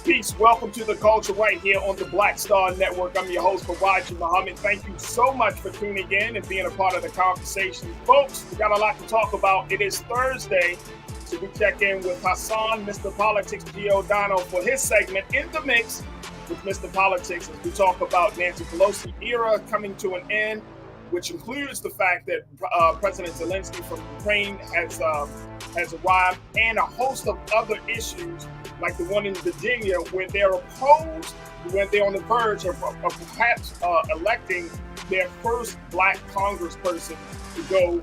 Peace. Welcome to The Culture right here on the Black Star Network. I'm your host, Fawad Muhammad. Thank you so much for tuning in and being a part of the conversation. Folks, we got a lot to talk about. It is Thursday, so we check in with Hassan, Mr. Politics Giordano, for his segment In the Mix with Mr. Politics, as we talk about Nancy Pelosi era coming to an end, which includes the fact that President Zelenskyy from Ukraine has arrived, and a host of other issues like the one in Virginia, where they're opposed, when they're on the verge of perhaps electing their first Black Congressperson to go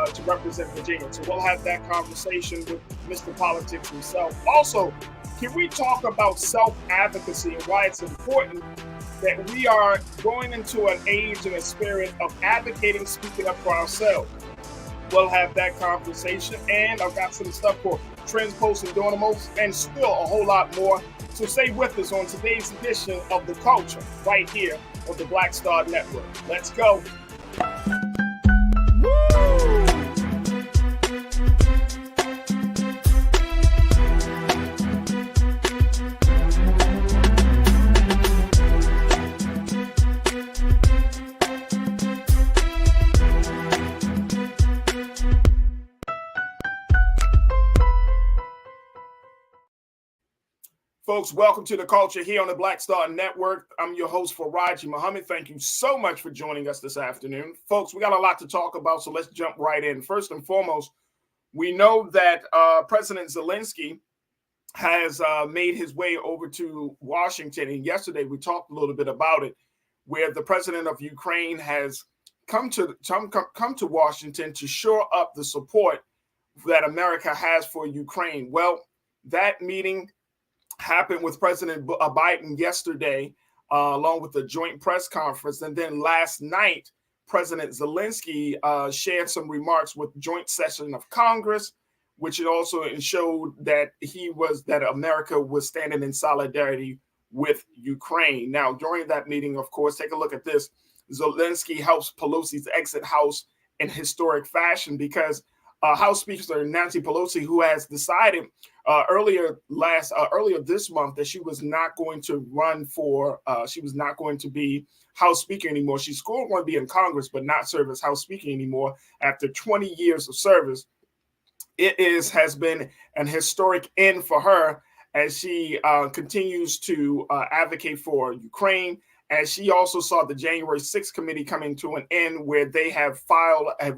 to represent Virginia. So we'll have that conversation with Mr. Politics himself. Also, can we talk about self-advocacy and why it's important that we are going into an age and a spirit of advocating, speaking up for ourselves? We'll have that conversation, and I've got some stuff for trends, posts, and doing the most, and still a whole lot more. So stay with us on today's edition of The Culture right here on the Black Star Network. Let's go. Folks, welcome to The Culture here on the Black Star Network. I'm your host, Fawad Muhammad. Thank you so much for joining us this afternoon. Folks, we got a lot to talk about, so let's jump right in. First and foremost, we know that President Zelenskyy has made his way over to Washington, and yesterday we talked a little bit about it, where the president of Ukraine has come to Washington to shore up the support that America has for Ukraine. Well, that meeting happened with President Biden yesterday, along with the joint press conference. And then last night, President Zelenskyy shared some remarks with joint session of Congress, which it also showed that America was standing in solidarity with Ukraine. Now, during that meeting, of course, take a look at this. Zelenskyy helps Pelosi's exit House in historic fashion because House Speaker Nancy Pelosi, who has decided earlier this month that she was not going to she was not going to be House Speaker anymore. She's still going to be in Congress, but not serve as House Speaker anymore after 20 years of service. Has been an historic end for her as she continues to advocate for Ukraine. As she also saw the January 6th committee coming to an end, where they have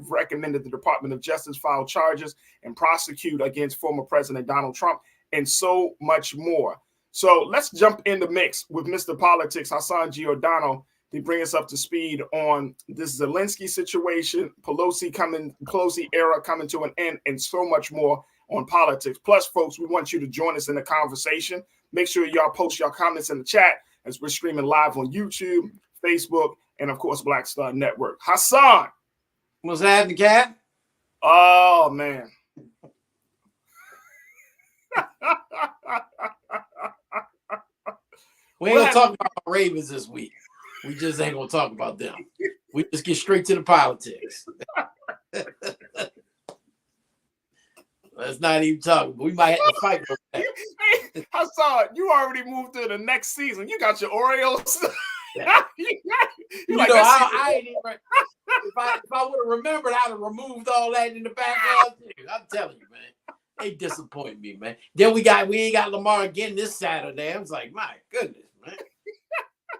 recommended the Department of Justice file charges and prosecute against former President Donald Trump, and so much more. So let's jump in the mix with Mr. Politics, Hassan Giordano, to bring us up to speed on this Zelenskyy situation, Pelosi era coming to an end, and so much more on politics. Plus, folks, we want you to join us in the conversation. Make sure y'all post your comments in the chat as we're streaming live on YouTube, Facebook, and of course, Black Star Network. Hassan. What's happening, Cat? Oh, man. We ain't gonna talk about my Ravens this week. We just ain't gonna talk about them. We just get straight to the politics. Let's not even talk. We might have to fight for that. Hey, Hassan, you already moved to the next season. You got your Orioles. I ain't even. If I would have remembered, I'd have removed all that in the background. I'm telling you, man, they disappoint me, man. Then we ain't got Lamar again this Saturday. I was like, my goodness, man.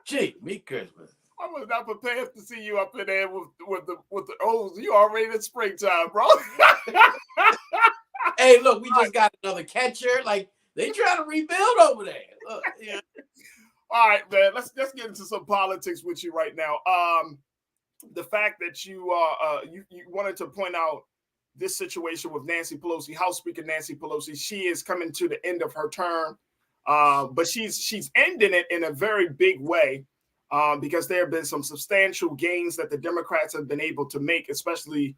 Gee, me Christmas. I was not prepared to see you up in there with the O's. You already in springtime, bro. Hey, look, we just got another catcher. Like, they trying to rebuild over there. Look, yeah. All right, man. Let's get into some politics with you right now. The fact that you wanted to point out this situation with Nancy Pelosi, House Speaker Nancy Pelosi. She is coming to the end of her term, but she's ending it in a very big way because there have been some substantial gains that the Democrats have been able to make, especially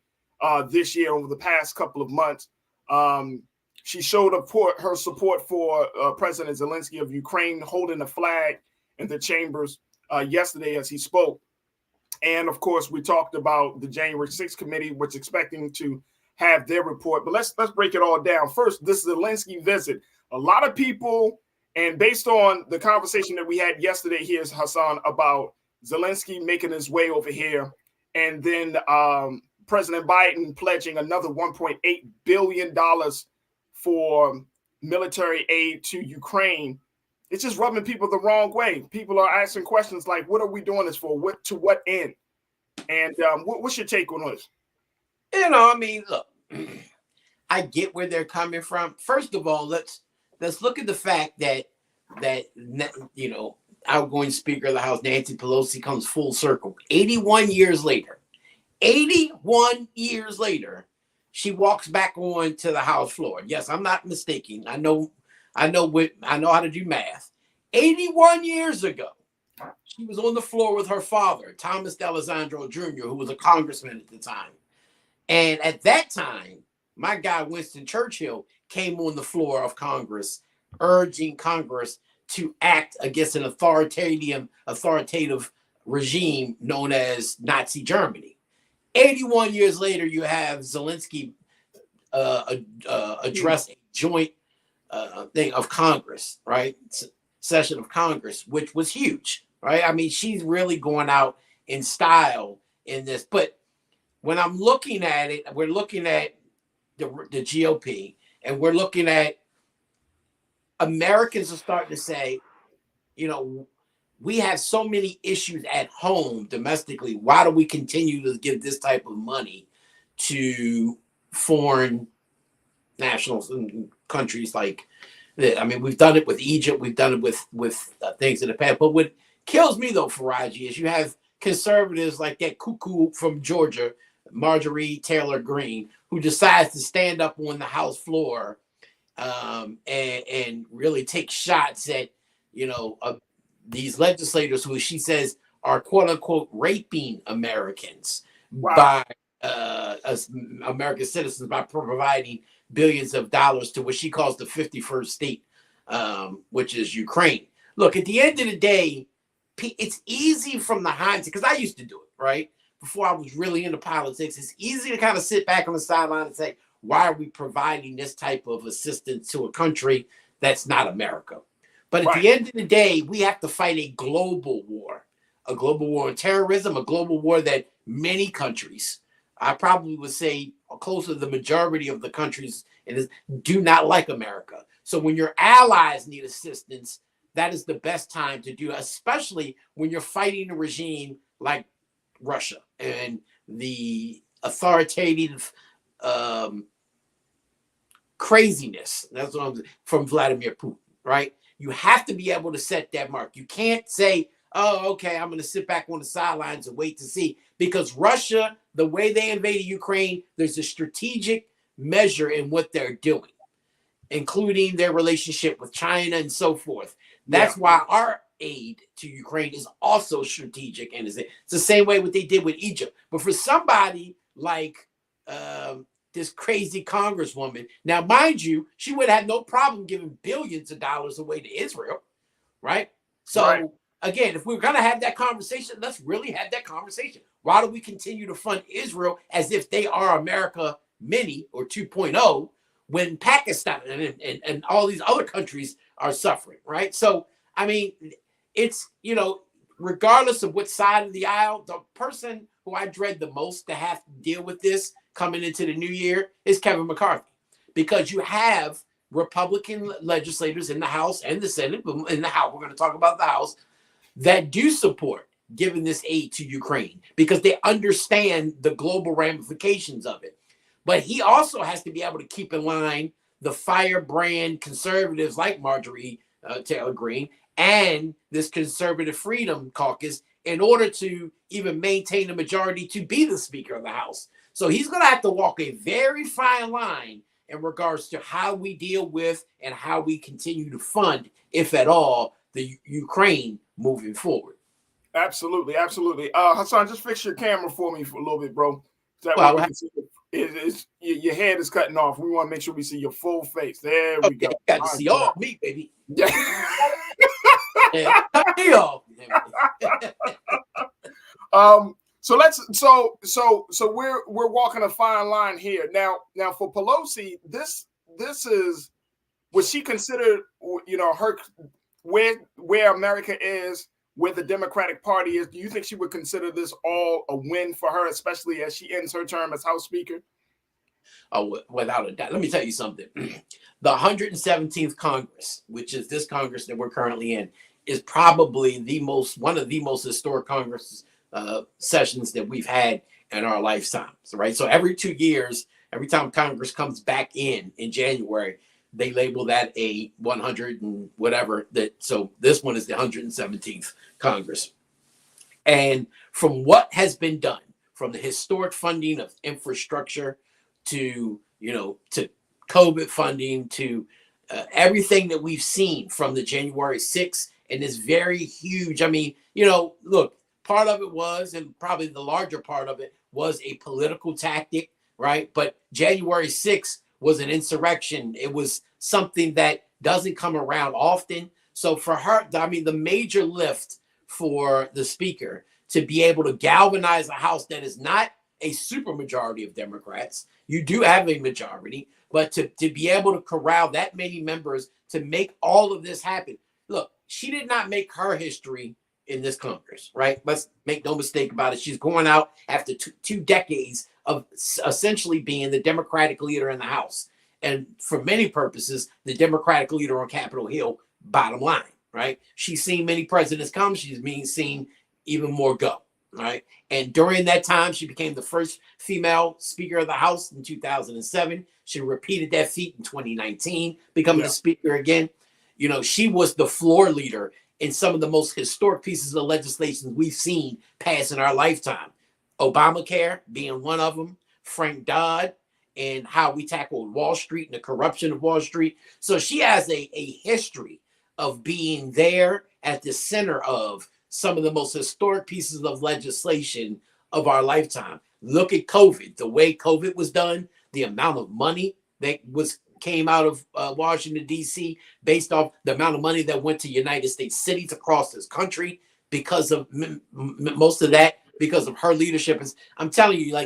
this year over the past couple of months. She showed her support for President Zelenskyy of Ukraine, holding a flag in the chambers yesterday as he spoke. And of course, we talked about the January 6th committee, which is expecting to have their report. But let's break it all down. First, this Zelenskyy visit. A lot of people And based on the conversation that we had yesterday, here's Hassan about Zelenskyy making his way over here, and then President Biden pledging another $1.8 billion for military aid to Ukraine. It's just rubbing people the wrong way. People are asking questions like, what are we doing this for? What to what end? And what's your take on this? I mean, look, I get where they're coming from. First of all, let's look at the fact that outgoing Speaker of the House, Nancy Pelosi, comes full circle. 81 years later, she walks back on to the House floor. Yes, I'm not mistaken. I know how to do math. 81 years ago, she was on the floor with her father, Thomas D'Alessandro Jr., who was a congressman at the time. And at that time, my guy Winston Churchill came on the floor of Congress, urging Congress to act against an authoritative regime known as Nazi Germany. 81 years later, you have Zelenskyy address a joint thing of Congress, right? Session of Congress, which was huge, right? I mean, she's really going out in style in this. But when I'm looking at it, we're looking at the GOP, and we're looking at Americans are starting to say, we have so many issues at home domestically. Why do we continue to give this type of money to foreign nationals and countries? Like, I mean, we've done it with Egypt. We've done it with things in the past. But what kills me, though, Faraji, is you have conservatives like that cuckoo from Georgia, Marjorie Taylor Greene, who decides to stand up on the House floor and really take shots at, these legislators who she says are quote unquote raping Americans by American citizens by providing billions of dollars to what she calls the 51st state, which is Ukraine. Look, at the end of the day, it's easy from the hindsight, because I used to do it, right? Before I was really into politics, it's easy to kind of sit back on the sideline and say, why are we providing this type of assistance to a country that's not America? But at the end of the day, we have to fight a global war on terrorism, a global war that many countries, I probably would say close to the majority of the countries do not like America. So when your allies need assistance, that is the best time to do it, especially when you're fighting a regime like Russia and the authoritative craziness from Vladimir Putin, right? You have to be able to set that mark. You can't say, oh, okay, I'm going to sit back on the sidelines and wait to see. Because Russia, the way they invaded Ukraine, there's a strategic measure in what they're doing, including their relationship with China and so forth. That's why our aid to Ukraine is also strategic. And it's the same way what they did with Egypt. But for somebody like this crazy congresswoman, now, mind you, she would have no problem giving billions of dollars away to Israel, right? So, again, if we're going to have that conversation, let's really have that conversation. Why do we continue to fund Israel as if they are America Mini or 2.0 when Pakistan and all these other countries are suffering, right? So, I mean, it's, regardless of what side of the aisle, the person who I dread the most to have to deal with this coming into the new year is Kevin McCarthy, because you have Republican legislators in the House and the Senate, but in the House, we're going to talk about the House, that do support giving this aid to Ukraine because they understand the global ramifications of it. But he also has to be able to keep in line the firebrand conservatives like Marjorie Taylor Greene and this Conservative Freedom Caucus in order to even maintain a majority to be the Speaker of the House. So he's going to have to walk a very fine line in regards to how we deal with and how we continue to fund, if at all, the Ukraine moving forward. Absolutely, absolutely. Hassan, just fix your camera for me for a little bit, bro. That way we can see your head is cutting off. We want to make sure we see your full face. There we go. Got to see all me, baby. Yeah. Cut me off. So we're walking a fine line here. Now for Pelosi, this is would she consider, her where America is, where the Democratic Party is? Do you think she would consider this all a win for her, especially as she ends her term as House Speaker? Oh, without a doubt. Let me tell you something. The 117th Congress, which is this Congress that we're currently in, is probably one of the most historic Congress sessions that we've had in our lifetimes, right? So every 2 years, every time Congress comes back in January, they label that a 100 and whatever. So this one is the 117th Congress. And from what has been done, from the historic funding of infrastructure to COVID funding to everything that we've seen from the January 6th and this very huge, look, part of it was, and probably the larger part of it was a political tactic, right? But January 6th was an insurrection. It was something that doesn't come around often. So for her, the major lift for the speaker to be able to galvanize a House that is not a supermajority of Democrats. You do have a majority, but to be able to corral that many members to make all of this happen. Look, she did not make her history in this Congress, right? Let's make no mistake about it. She's going out after two decades of essentially being the Democratic leader in the House. And for many purposes, the Democratic leader on Capitol Hill, bottom line, right? She's seen many presidents come. She's seen even more go, right? And during that time, she became the first female Speaker of the House in 2007. She repeated that feat in 2019, becoming the Speaker again. She was the floor leader in some of the most historic pieces of legislation we've seen pass in our lifetime. Obamacare being one of them, Frank Dodd, and how we tackled Wall Street and the corruption of Wall Street. So she has a history of being there at the center of some of the most historic pieces of legislation of our lifetime. Look at COVID, the way COVID was done, the amount of money that came out of Washington, D.C., based off the amount of money that went to United States cities across this country because of most of that, because of her leadership. I'm telling you,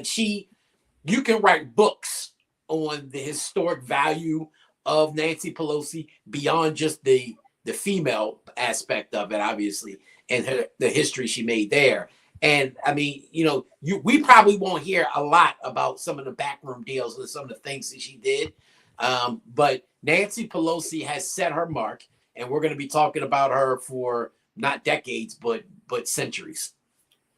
you can write books on the historic value of Nancy Pelosi beyond just the female aspect of it, obviously, and the history she made there. And we probably won't hear a lot about some of the backroom deals and some of the things that she did. But Nancy Pelosi has set her mark, and we're going to be talking about her for not decades, but centuries.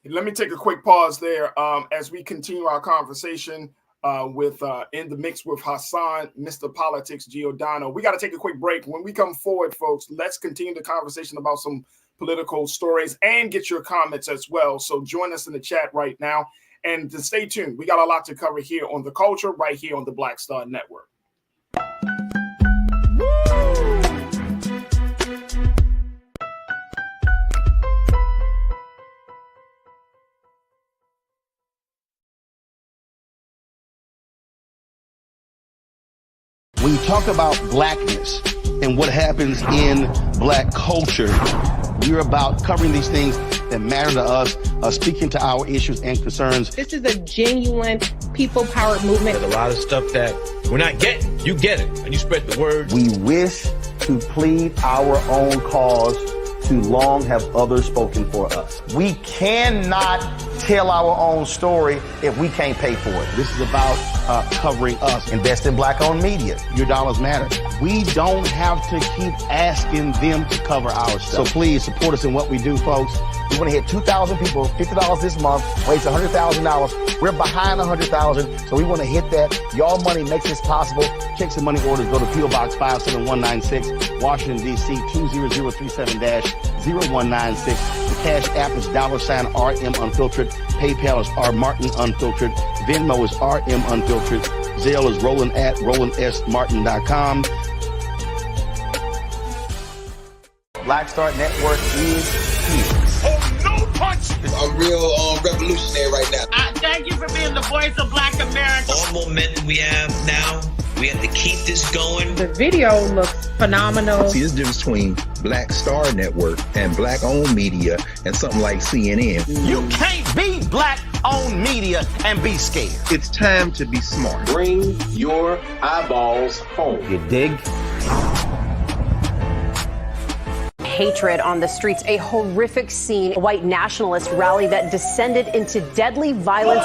Let me take a quick pause there as we continue our conversation with In the Mix with Hassan, Mr. Politics Giordano. We got to take a quick break. When we come forward, folks, let's continue the conversation about some political stories and get your comments as well. So join us in the chat right now. And to stay tuned, we got a lot to cover here on The Culture, right here on the Black Star Network. When you talk about blackness and what happens in black culture, we're about covering these things that matter to us, speaking to our issues and concerns. This is a genuine people-powered movement. There's a lot of stuff that we're not getting. You get it, and you spread the word. We wish to plead our own cause. Too long have others spoken for us. We cannot tell our own story if we can't pay for it. This is about covering us. Invest in black-owned media. Your dollars matter. We don't have to keep asking them to cover our stuff. So please support us in what we do, folks. We want to hit 2,000 people, $50 this month, raise $100,000. We're behind 100,000, so we want to hit that. Y'all money makes this possible. Checks and money orders go to P.O. Box 57196, Washington, D.C. 20037-0196. The Cash App is $RM Unfiltered. PayPal is R Martin Unfiltered. Venmo is RM Unfiltered. Zelle is Roland at RolandSMartin.com. Black Star Network is here. Oh, no punch! I'm real revolutionary right now. Thank you for being the voice of Black America. All momentum we have now, we have to keep this going. The video looks phenomenal. See, there's a difference between Black Star Network and black-owned media and something like CNN. You can't be black-owned media and be scared. It's time to be smart. Bring your eyeballs home. You dig? hatred on the streets. A horrific scene, a white nationalist rally that descended into deadly violence.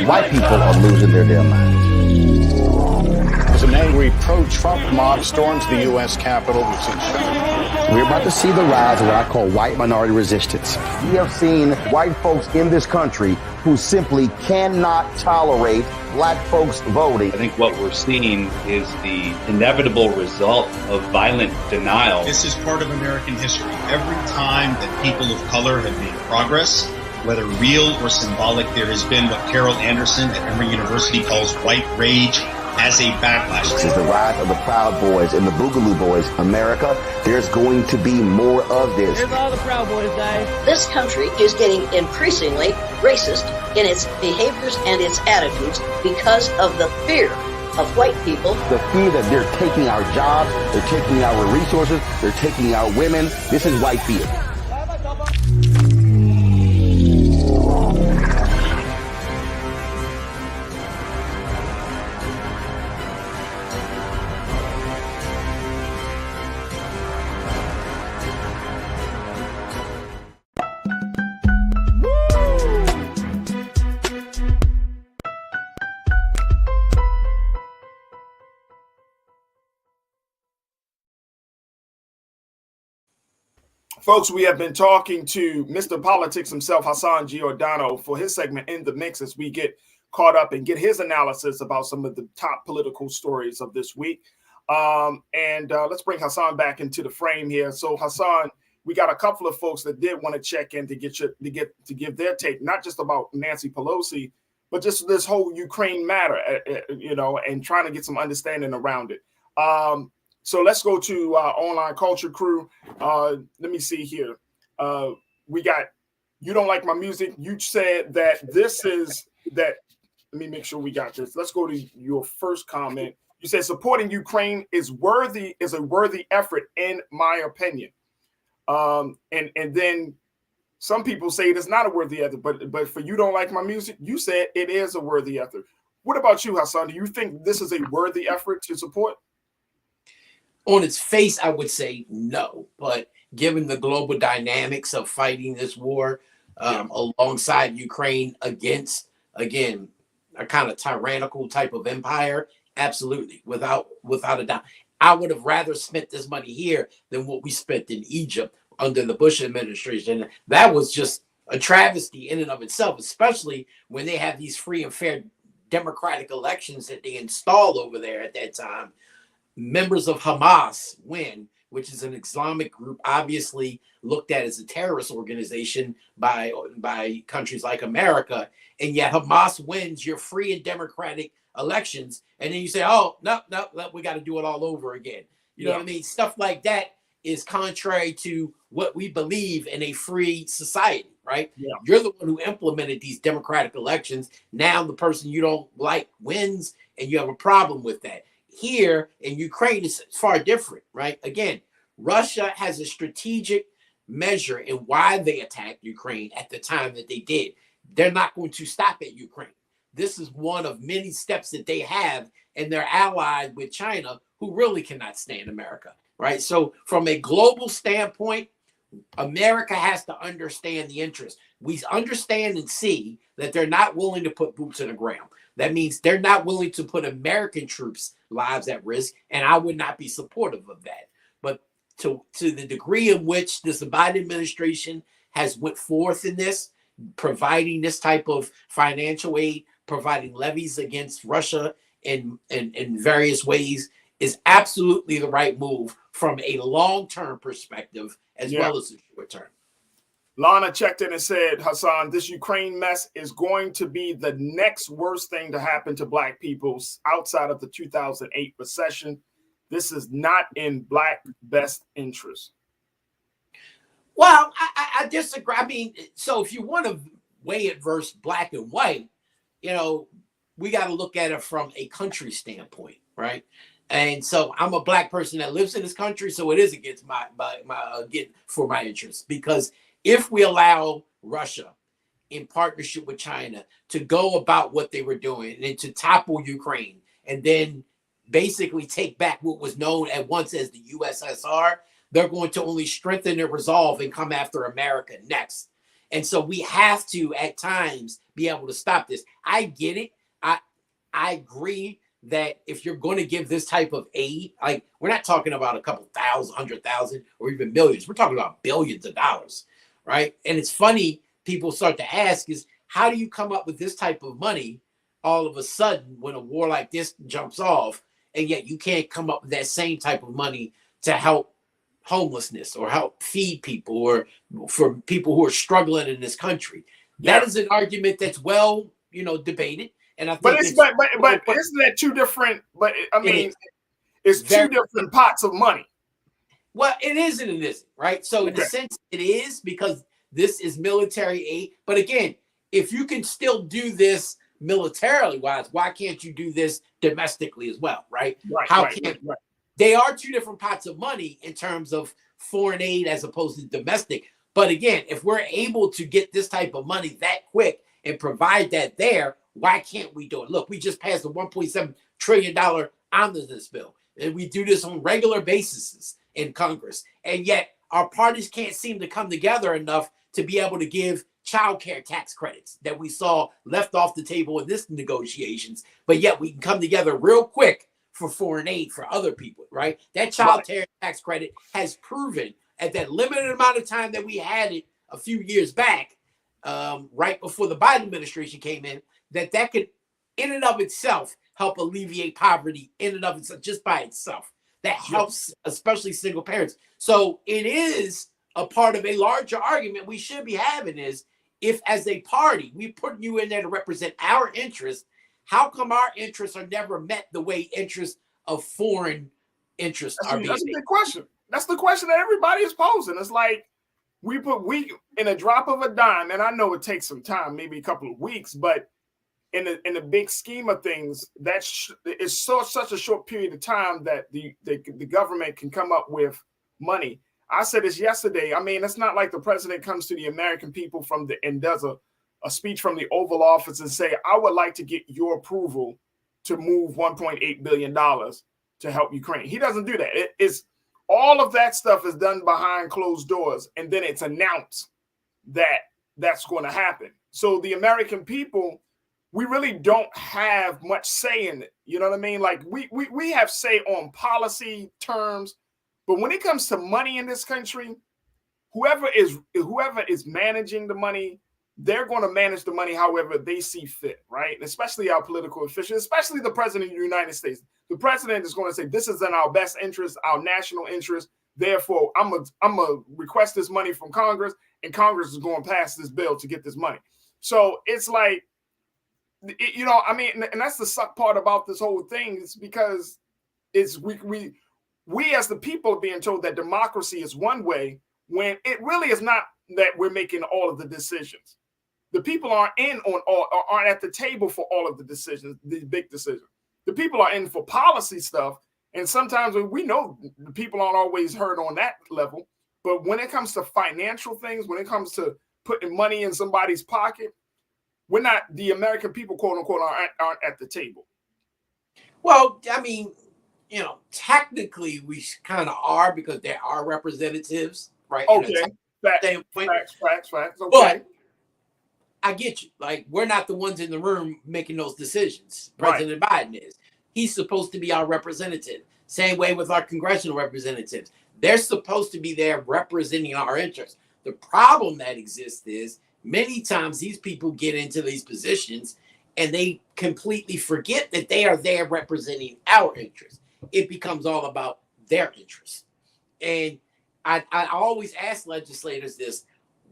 White people are losing their damn minds. As an angry pro-Trump mob storms the U.S. Capitol, we're about to see the rise of what I call white minority resistance. We have seen white folks in this country who simply cannot tolerate black folks voting. I think what we're seeing is the inevitable result of violent denial. This is part of American history. Every time that people of color have made progress, whether real or symbolic, there has been what Carol Anderson at Emory University calls white rage as a backlash. This is the rise of the Proud Boys and the Boogaloo Boys. America, there's going to be more of this. Here's all the Proud Boys, guys. This country is getting increasingly racist in its behaviors and its attitudes because of the fear of white people. The fear that they're taking our jobs, they're taking our resources, they're taking our women. This is white fear. Folks, we have been talking to Mr. Politics himself, Hassan Giordano, for his segment In the Mix as we get caught up and get his analysis about some of the top political stories of this week. Let's bring Hassan back into the frame here. So, Hassan, we got a couple of folks that did want to check in to give their take, not just about Nancy Pelosi, but just this whole Ukraine matter, and trying to get some understanding around it. So let's go to Online Culture Crew. Let me see here. We got, you don't like my music. You said that this is that. Let me make sure we got this. Let's go to your first comment. You said supporting Ukraine is a worthy effort, in my opinion. And then some people say it is not a worthy effort, but for you don't like my music, you said it is a worthy effort. What about you, Hassan? Do you think this is a worthy effort to support? On its face, I would say no. But given the global dynamics of fighting this war alongside Ukraine against, again, a kind of tyrannical type of empire, absolutely, without a doubt. I would have rather spent this money here than what we spent in Egypt under the Bush administration. That was just a travesty in and of itself, especially when they have these free and fair democratic elections that they installed over there at that time. Members of Hamas win, which is an Islamic group obviously looked at as a terrorist organization by countries like America, and yet Hamas wins your free and democratic elections, and then you say, oh, no, we got to do it all over again. You know what I mean? Stuff like that is contrary to what we believe in a free society, right? Yeah. You're the one who implemented these democratic elections. Now the person you don't like wins, and you have a problem with that. Here in Ukraine, it's far different, right? Again, Russia has a strategic measure in why they attacked Ukraine at the time that they did. They're not going to stop at Ukraine. This is one of many steps that they have, and they're allied with China, who really cannot stand America, right? So from a global standpoint, America has to understand the interest. We understand and see that they're not willing to put boots on the ground. That means they're not willing to put American troops' lives at risk, and I would not be supportive of that. But to the degree in which this Biden administration has went forth in this, providing this type of financial aid, providing levies against Russia in various ways, is absolutely the right move from a long-term perspective as well as a short-term. Lana checked in and said, Hassan, this Ukraine mess is going to be the next worst thing to happen to Black people outside of the 2008 recession. This is not in Black best interest. Well, I disagree. I mean, so if you want to weigh it versus black and white, we got to look at it from a country standpoint, right? And so I'm a Black person that lives in this country, so it is against my for my interests, because if we allow Russia in partnership with China to go about what they were doing and to topple Ukraine and then basically take back what was known at once as the USSR. They're going to only strengthen their resolve and come after America next. And so we have to, at times, be able to stop this. I get it. I agree that if you're going to give this type of aid, like we're not talking about a couple thousand, 100,000, or even millions. We're talking about billions of dollars, right? And it's funny, people start to ask is, how do you come up with this type of money all of a sudden when a war like this jumps off, and yet you can't come up with that same type of money to help homelessness or help feed people or for people who are struggling in this country? That is an argument that's well, debated. And I think but isn't that two different? But I mean, it's two different pots of money. Well, it is and it isn't, right? So in a sense, it is because this is military aid. But again, if you can still do this militarily wise, why can't you do this domestically as well, right? They are two different pots of money in terms of foreign aid as opposed to domestic. But again, if we're able to get this type of money that quick and provide that there, why can't we do it? Look, we just passed a $1.7 trillion omnibus bill, and we do this on regular basis in Congress. And yet our parties can't seem to come together enough to be able to give child care tax credits that we saw left off the table in this negotiations. But yet we can come together real quick for foreign aid for other people, right? That child care tax credit has proven at that limited amount of time that we had it a few years back, right before the Biden administration came in, that could in and of itself help alleviate poverty in and of itself, just by itself. That helps, especially single parents. So it is a part of a larger argument we should be having is, if as a party, we put you in there to represent our interests, how come our interests are never met the way interests of foreign interests are being met? That's a big question. That's the question that everybody is posing. It's like we in a drop of a dime, and I know it takes some time, maybe a couple of weeks, but in the big scheme of things, it's such a short period of time that the government can come up with money. I said this yesterday. I mean, it's not like the president comes to the American people and does a speech from the Oval Office and say, I would like to get your approval to move $1.8 billion to help Ukraine. He doesn't do that. It's all of that stuff is done behind closed doors, and then it's announced that that's going to happen. So the American people, we really don't have much say in it. You know what I mean? Like we have say on policy terms, but when it comes to money in this country, whoever is managing the money, they're going to manage the money however they see fit, right? And especially our political officials, especially the president of the United States. The president is going to say, this is in our best interest, our national interest. Therefore, I'm gonna request this money from Congress, and Congress is going to pass this bill to get this money. So it's like, I mean, and that's the suck part about this whole thing, is because it's we as the people are being told that democracy is one way, when it really is not that we're making all of the decisions. The people aren't aren't at the table for all of the decisions, the big decisions. The people are in for policy stuff. And sometimes we know the people aren't always heard on that level. But when it comes to financial things, when it comes to putting money in somebody's pocket, we're not, the American people, quote unquote, aren't at the table. Well, I mean, technically we kind of are, because there are representatives, right? Okay. Facts. Okay. But I get you. Like, we're not the ones in the room making those decisions. President Biden is. He's supposed to be our representative. Same way with our congressional representatives. They're supposed to be there representing our interests. The problem that exists is many times these people get into these positions and they completely forget that they are there representing our interests. It becomes all about their interests. And I always ask legislators this: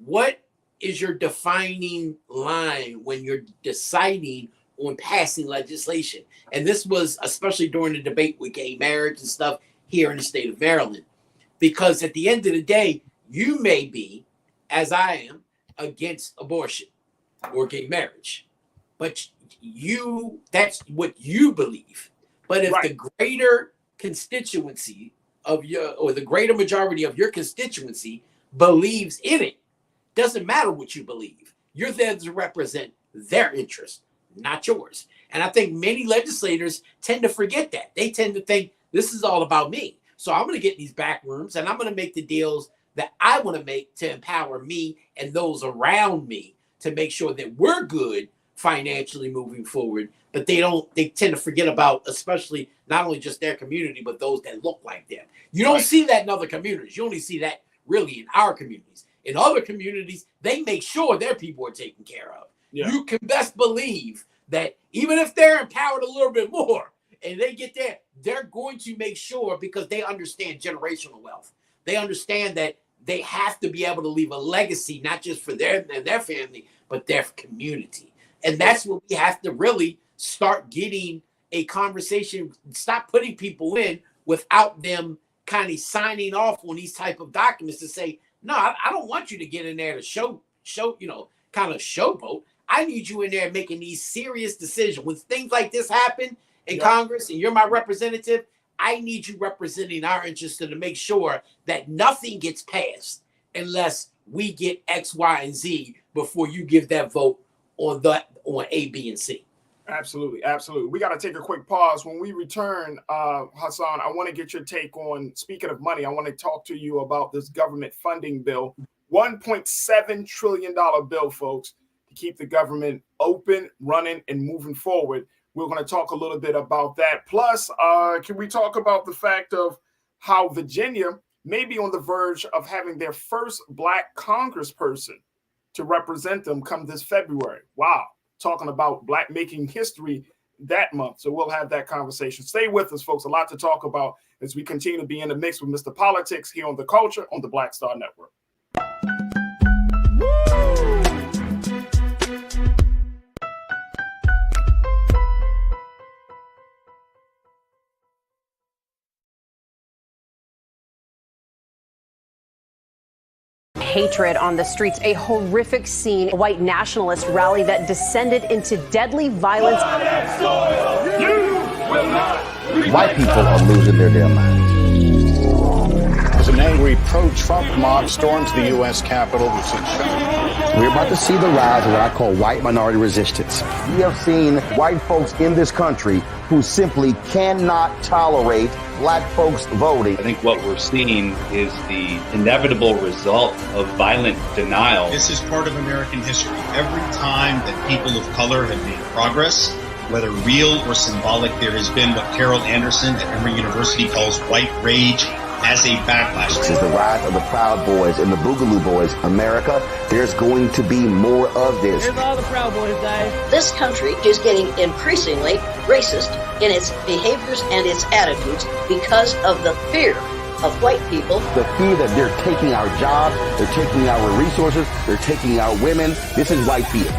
what is your defining line when you're deciding on passing legislation? And this was especially during the debate with gay marriage and stuff here in the state of Maryland. Because at the end of the day, you may be, as I am, against abortion or gay marriage. But that's what you believe. But if the greater constituency of the greater majority of your constituency believes in it, doesn't matter what you believe. You're there to represent their interests, not yours. And I think many legislators tend to forget that. They tend to think this is all about me. So I'm going to get these back rooms and I'm going to make the deals that I want to make to empower me and those around me to make sure that we're good financially moving forward. But they tend to forget about, especially not only just their community, but those that look like them. You don't see that in other communities. You only see that really in our communities. In other communities, they make sure their people are taken care of. Yeah. You can best believe that even if they're empowered a little bit more and they get there, they're going to make sure, because they understand generational wealth. They understand that they have to be able to leave a legacy, not just for their family, but their community. And that's what we have to really start getting a conversation, stop putting people in without them kind of signing off on these type of documents to say, no, I don't want you to get in there to show, kind of showboat. I need you in there making these serious decisions. When things like this happen in Congress and you're my representative, I need you representing our interests to make sure that nothing gets passed unless we get X, Y, and Z before you give that vote on A, B, and C. Absolutely. Absolutely. We got to take a quick pause. When we return, Hassan, I want to get your take on, speaking of money, I want to talk to you about this government funding bill, $1.7 trillion bill, folks, to keep the government open, running, and moving forward. We're going to talk a little bit about that. Plus, can we talk about the fact of how Virginia may be on the verge of having their first Black Congressperson to represent them come this February? Wow. Talking about Black making history that month. So we'll have that conversation. Stay with us, folks. A lot to talk about as we continue to be in the mix with Mr. Politics here on The Culture on the Black Star Network. Hatred on the streets, a horrific scene, a white nationalist rally that descended into deadly violence. White people are losing their damn minds. As an angry pro-Trump mob storms the U.S. Capitol, we're about to see the rise of what I call white minority resistance. We have seen white folks in this country who simply cannot tolerate Black folks voting. I think what we're seeing is the inevitable result of violent denial. This is part of American history. Every time that people of color have made progress, whether real or symbolic, there has been what Carol Anderson at Emory University calls white rage as a backlash. This is the rise of the Proud Boys and the Boogaloo Boys. America, there's going to be more of this. Here's all the Proud Boys, guys. This country is getting increasingly racist in its behaviors and its attitudes because of the fear of white people. The fear that they're taking our jobs, they're taking our resources, they're taking our women. This is white fear.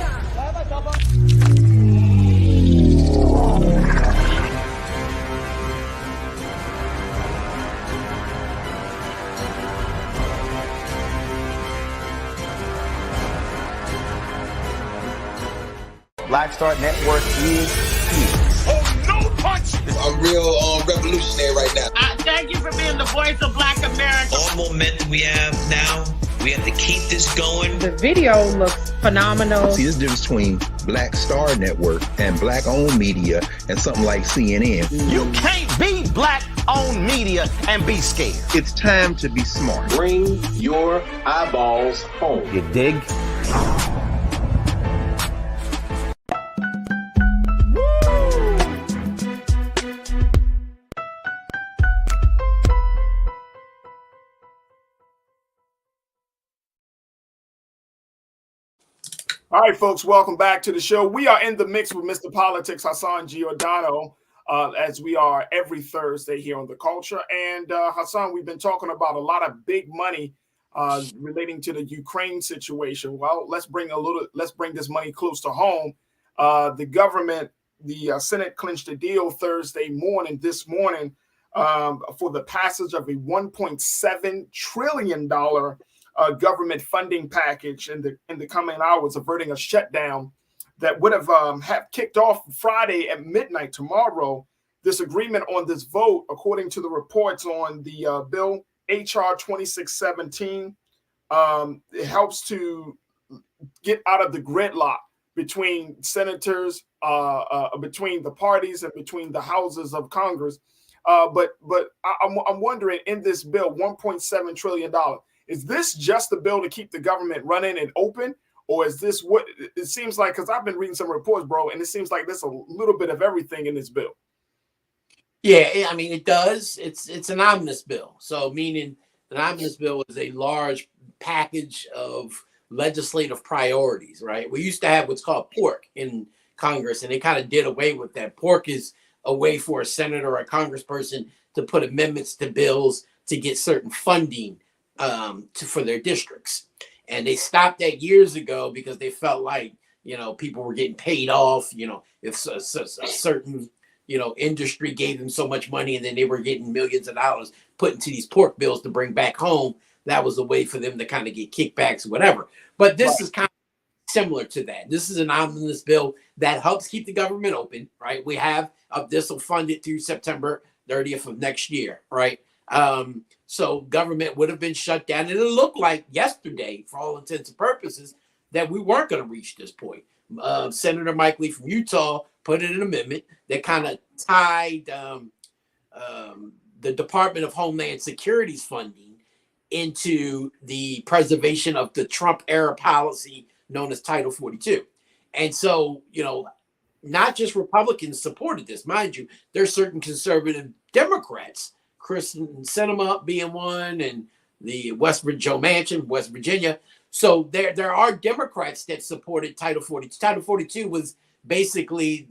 Black Star Network is here. Oh, no punch! I'm real revolutionary right now. Thank you for being the voice of Black America. All momentum we have now, we have to keep this going. The video looks phenomenal. See, there's a difference between Black Star Network and Black-owned media and something like CNN. You can't be Black-owned media and be scared. It's time to be smart. bring your eyeballs home. You dig? All right, folks, welcome back to the show. We are in the mix with Mr. Politics, Hassan Giordano, as we are every Thursday here on The Culture. And Hassan, we've been talking about a lot of big money relating to the Ukraine situation. Well, let's bring this money close to home. The government, the Senate clinched a deal this morning, for the passage of a $1.7 trillion government funding package in the coming hours, averting a shutdown that would have kicked off Friday at midnight tomorrow. This agreement on this vote, according to the reports on the bill HR 2617, it helps to get out of the gridlock between senators, between the parties, and between the houses of Congress. But I'm wondering, in this bill, $1.7 trillion, is this just a bill to keep the government running and open? Or is this what it seems like? Because I've been reading some reports, bro, and it seems like there's a little bit of everything in this bill. Yeah, I mean, it does. It's an omnibus bill. So meaning an omnibus bill is a large package of legislative priorities, right? We used to have what's called pork in Congress, and they kind of did away with that. Pork is a way for a senator or a congressperson to put amendments to bills to get certain funding for their districts. And they stopped that years ago because they felt like, people were getting paid off, if a certain, industry gave them so much money and then they were getting millions of dollars put into these pork bills to bring back home. That was a way for them to kind of get kickbacks or whatever. But this is kind of similar to that. This is an omnibus bill that helps keep the government open, right? We have this will fund it through September 30th of next year, right? So government would have been shut down, and it looked like yesterday, for all intents and purposes, that we weren't going to reach this point. Senator Mike Lee from Utah put in an amendment that kind of tied the Department of Homeland Security's funding into the preservation of the Trump era policy known as Title 42. And so, not just Republicans supported this, mind you, there's certain conservative Democrats, Kristen Sinema being one, and the Joe Manchin, West Virginia. So there are Democrats that supported Title 42. Title 42 was basically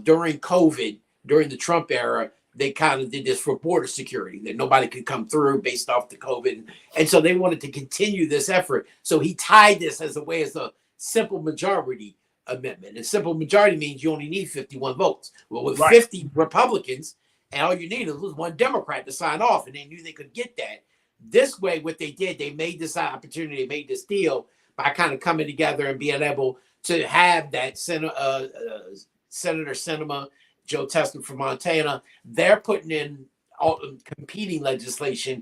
during COVID, during the Trump era, they kind of did this for border security, that nobody could come through based off the COVID. And so they wanted to continue this effort. So he tied this as a simple majority amendment. And simple majority means you only need 51 votes. Well, with 50 Republicans, and all you needed was one Democrat to sign off, and they knew they could get that. This way, what they did, they made this opportunity, they made this deal by kind of coming together and being able to have that Senator Sinema, Joe Tester from Montana, they're putting in all competing legislation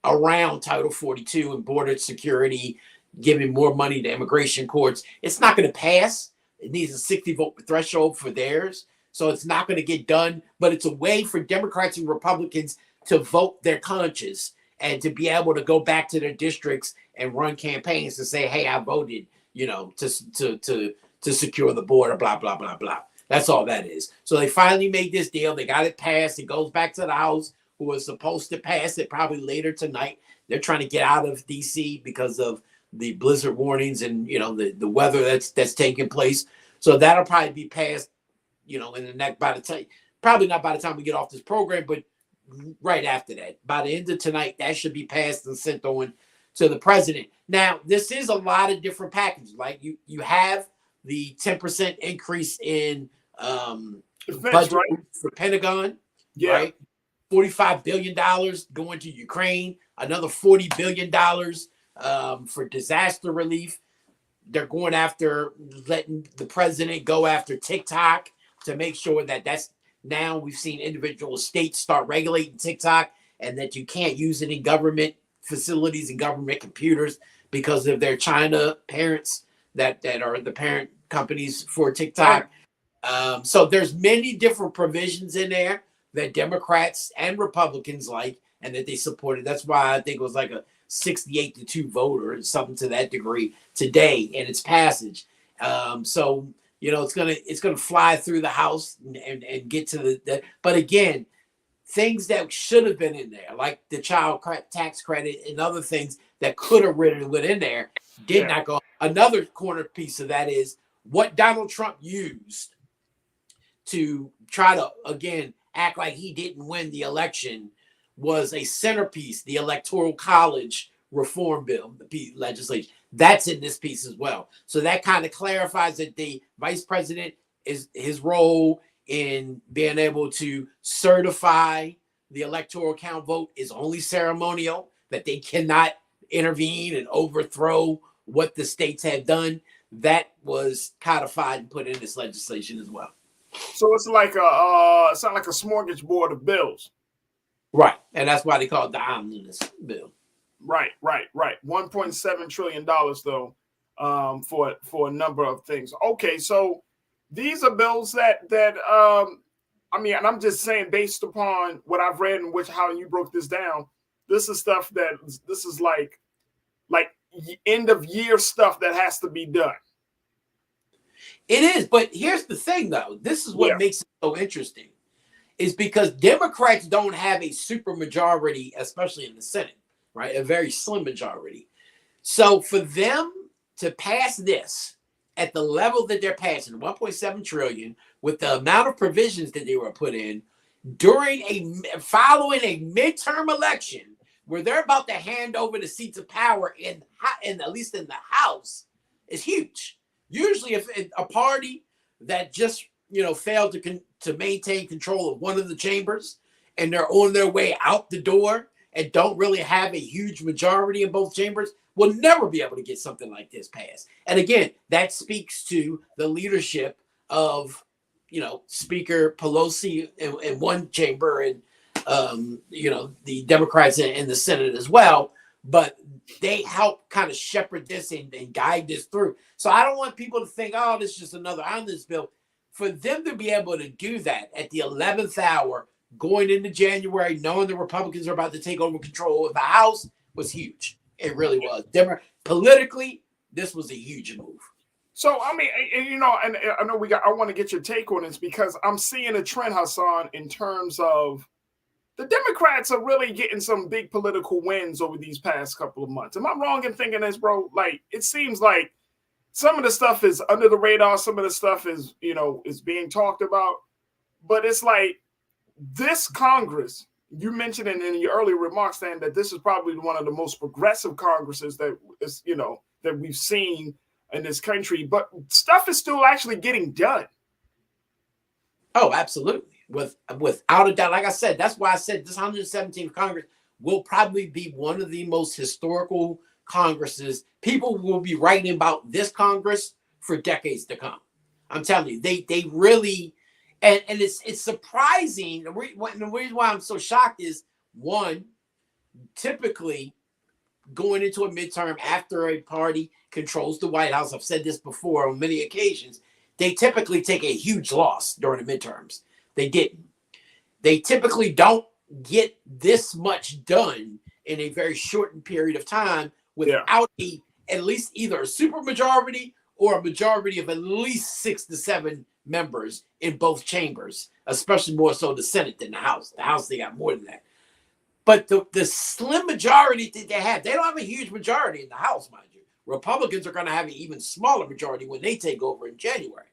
around Title 42 and border security, giving more money to immigration courts. It's not going to pass. It needs a 60 vote threshold for theirs. So it's not going to get done, but it's a way for Democrats and Republicans to vote their conscience and to be able to go back to their districts and run campaigns to say, hey, I voted, to secure the border, blah, blah, blah, blah. That's all that is. So they finally made this deal. They got it passed. It goes back to the House, who was supposed to pass it probably later tonight. They're trying to get out of D.C. because of the blizzard warnings and, the weather that's taking place. So that'll probably be passed, in the next, probably not by the time we get off this program, but right after that. By the end of tonight, that should be passed and sent on to the president. Now, this is a lot of different packages. Like you have the 10% increase in budget for Pentagon, right? $45 billion going to Ukraine, another $40 billion for disaster relief. They're going after letting the president go after TikTok to make sure that's now we've seen individual states start regulating TikTok and that you can't use it in government facilities and government computers because of their China parents that are the parent companies for TikTok. So there's many different provisions in there that Democrats and Republicans like and that they supported. That's why I think it was like a 68-2 vote or something to that degree today in its passage. So it's gonna fly through the House and get to the but again, things that should have been in there, like the child tax credit and other things that could have really went in there, did not go. Another corner piece of that is what Donald Trump used to try to, again, act like he didn't win the election was a centerpiece, the Electoral College reform bill, the legislation. That's in this piece as well. So that kind of clarifies that the vice president is his role in being able to certify the electoral count vote is only ceremonial, that they cannot intervene and overthrow what the states had done. That was codified and put in this legislation as well. So it's like a smorgasbord of bills. Right. And that's why they call it the omnibus bill. Right. $1.7 trillion, though. for a number of things. Okay, so these are bills that I mean, and I'm just saying, based upon what I've read and how you broke this down, this is stuff this is like end of year stuff that has to be done. It is, but here's the thing, though. This is what makes it so interesting, is because Democrats don't have a super majority, especially in the Senate, right? A very slim majority. So for them to pass this at the level that they're passing, 1.7 trillion, with the amount of provisions that they were put in following a midterm election where they're about to hand over the seats of power in at least in the House, is huge. Usually, if a party that just failed to maintain control of one of the chambers and they're on their way out the door and don't really have a huge majority in both chambers, will never be able to get something like this passed. And again, that speaks to the leadership of Speaker Pelosi in one chamber and the Democrats in the Senate as well. But they help kind of shepherd this and guide this through. So I don't want people to think, oh, this is just another omnibus bill. For them to be able to do that at the 11th hour, going into January, knowing the Republicans are about to take over control of the House, was huge. It really was. Politically, this was a huge move. So, I mean, and I know I want to get your take on this because I'm seeing a trend, Hassan, in terms of the Democrats are really getting some big political wins over these past couple of months. Am I wrong in thinking this, bro? Like, it seems like some of the stuff is under the radar. Some of the stuff is, is being talked about. But it's like this Congress, you mentioned in your earlier remarks, Dan, that this is probably one of the most progressive Congresses that is, that we've seen in this country, but stuff is still actually getting done. Oh, absolutely. Without a doubt. Like I said, that's why I said this 117th Congress will probably be one of the most historical Congresses. People will be writing about this Congress for decades to come. I'm telling you, they really, and it's surprising. The reason why I'm so shocked is, one, typically going into a midterm after a party controls the White House, I've said this before on many occasions, they typically take a huge loss during the midterms. They didn't. They typically don't get this much done in a very shortened period of time without at least either a super majority or a majority of at least 6 to 7 members in both chambers, especially more so the Senate than the House. The House, they got more than that. But the slim majority that they have, they don't have a huge majority in the House, mind you. Republicans are going to have an even smaller majority when they take over in January.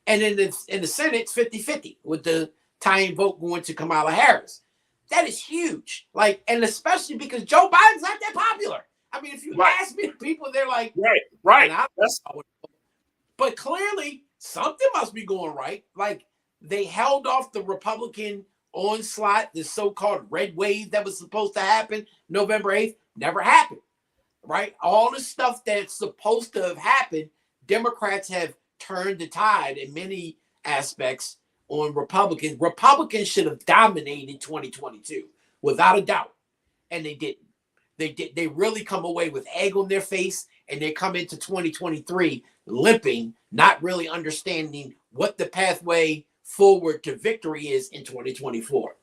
And in the Senate, it's 50-50 with the tying vote going to Kamala Harris. That is huge. Like, and especially because Joe Biden's not that popular. I mean, if you ask me, people, they're like, right. But clearly something must be going right. Like, they held off the Republican onslaught, the so-called red wave that was supposed to happen November 8th, never happened, right? All the stuff that's supposed to have happened, Democrats have turned the tide in many aspects on Republicans. Republicans should have dominated 2022 without a doubt, and they didn't. They really come away with egg on their face, and they come into 2023 limping, not really understanding what the pathway forward to victory is in 2024.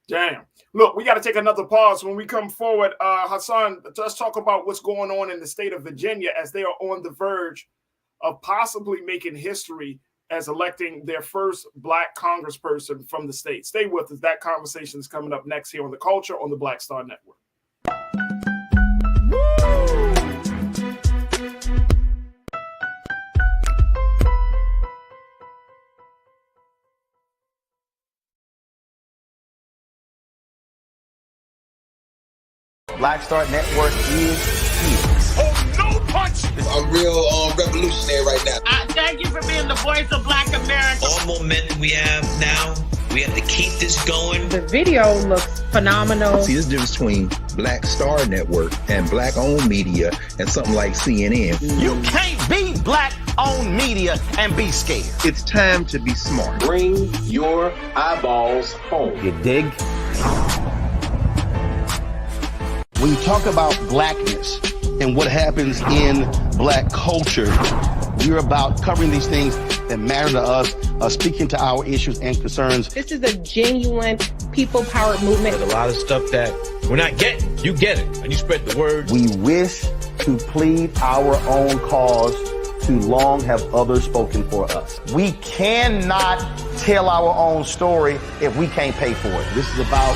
Damn. Look, we got to take another pause. When we come forward, Hassan, let's talk about what's going on in the state of Virginia as they are on the verge of possibly making history as electing their first Black Congressperson from the state. Stay with us. That conversation is coming up next here on The Culture on the Black Star Network. Black Star Network is here. Oh, no punch! I'm real revolutionary right now. Thank you for being the voice of Black America. All momentum we have now, we have to keep this going. The video looks phenomenal. See, this difference between Black Star Network and Black-owned media and something like CNN. You can't be Black-owned media and be scared. It's time to be smart. Bring your eyeballs home. You dig? When you talk about blackness, and what happens in Black culture. We're about covering these things that matter to us, speaking to our issues and concerns. This is a genuine people-powered movement. There's a lot of stuff that we're not getting. You get it, and you spread the word. We wish to plead our own cause. Too long have others spoken for us. We cannot tell our own story if we can't pay for it. This is about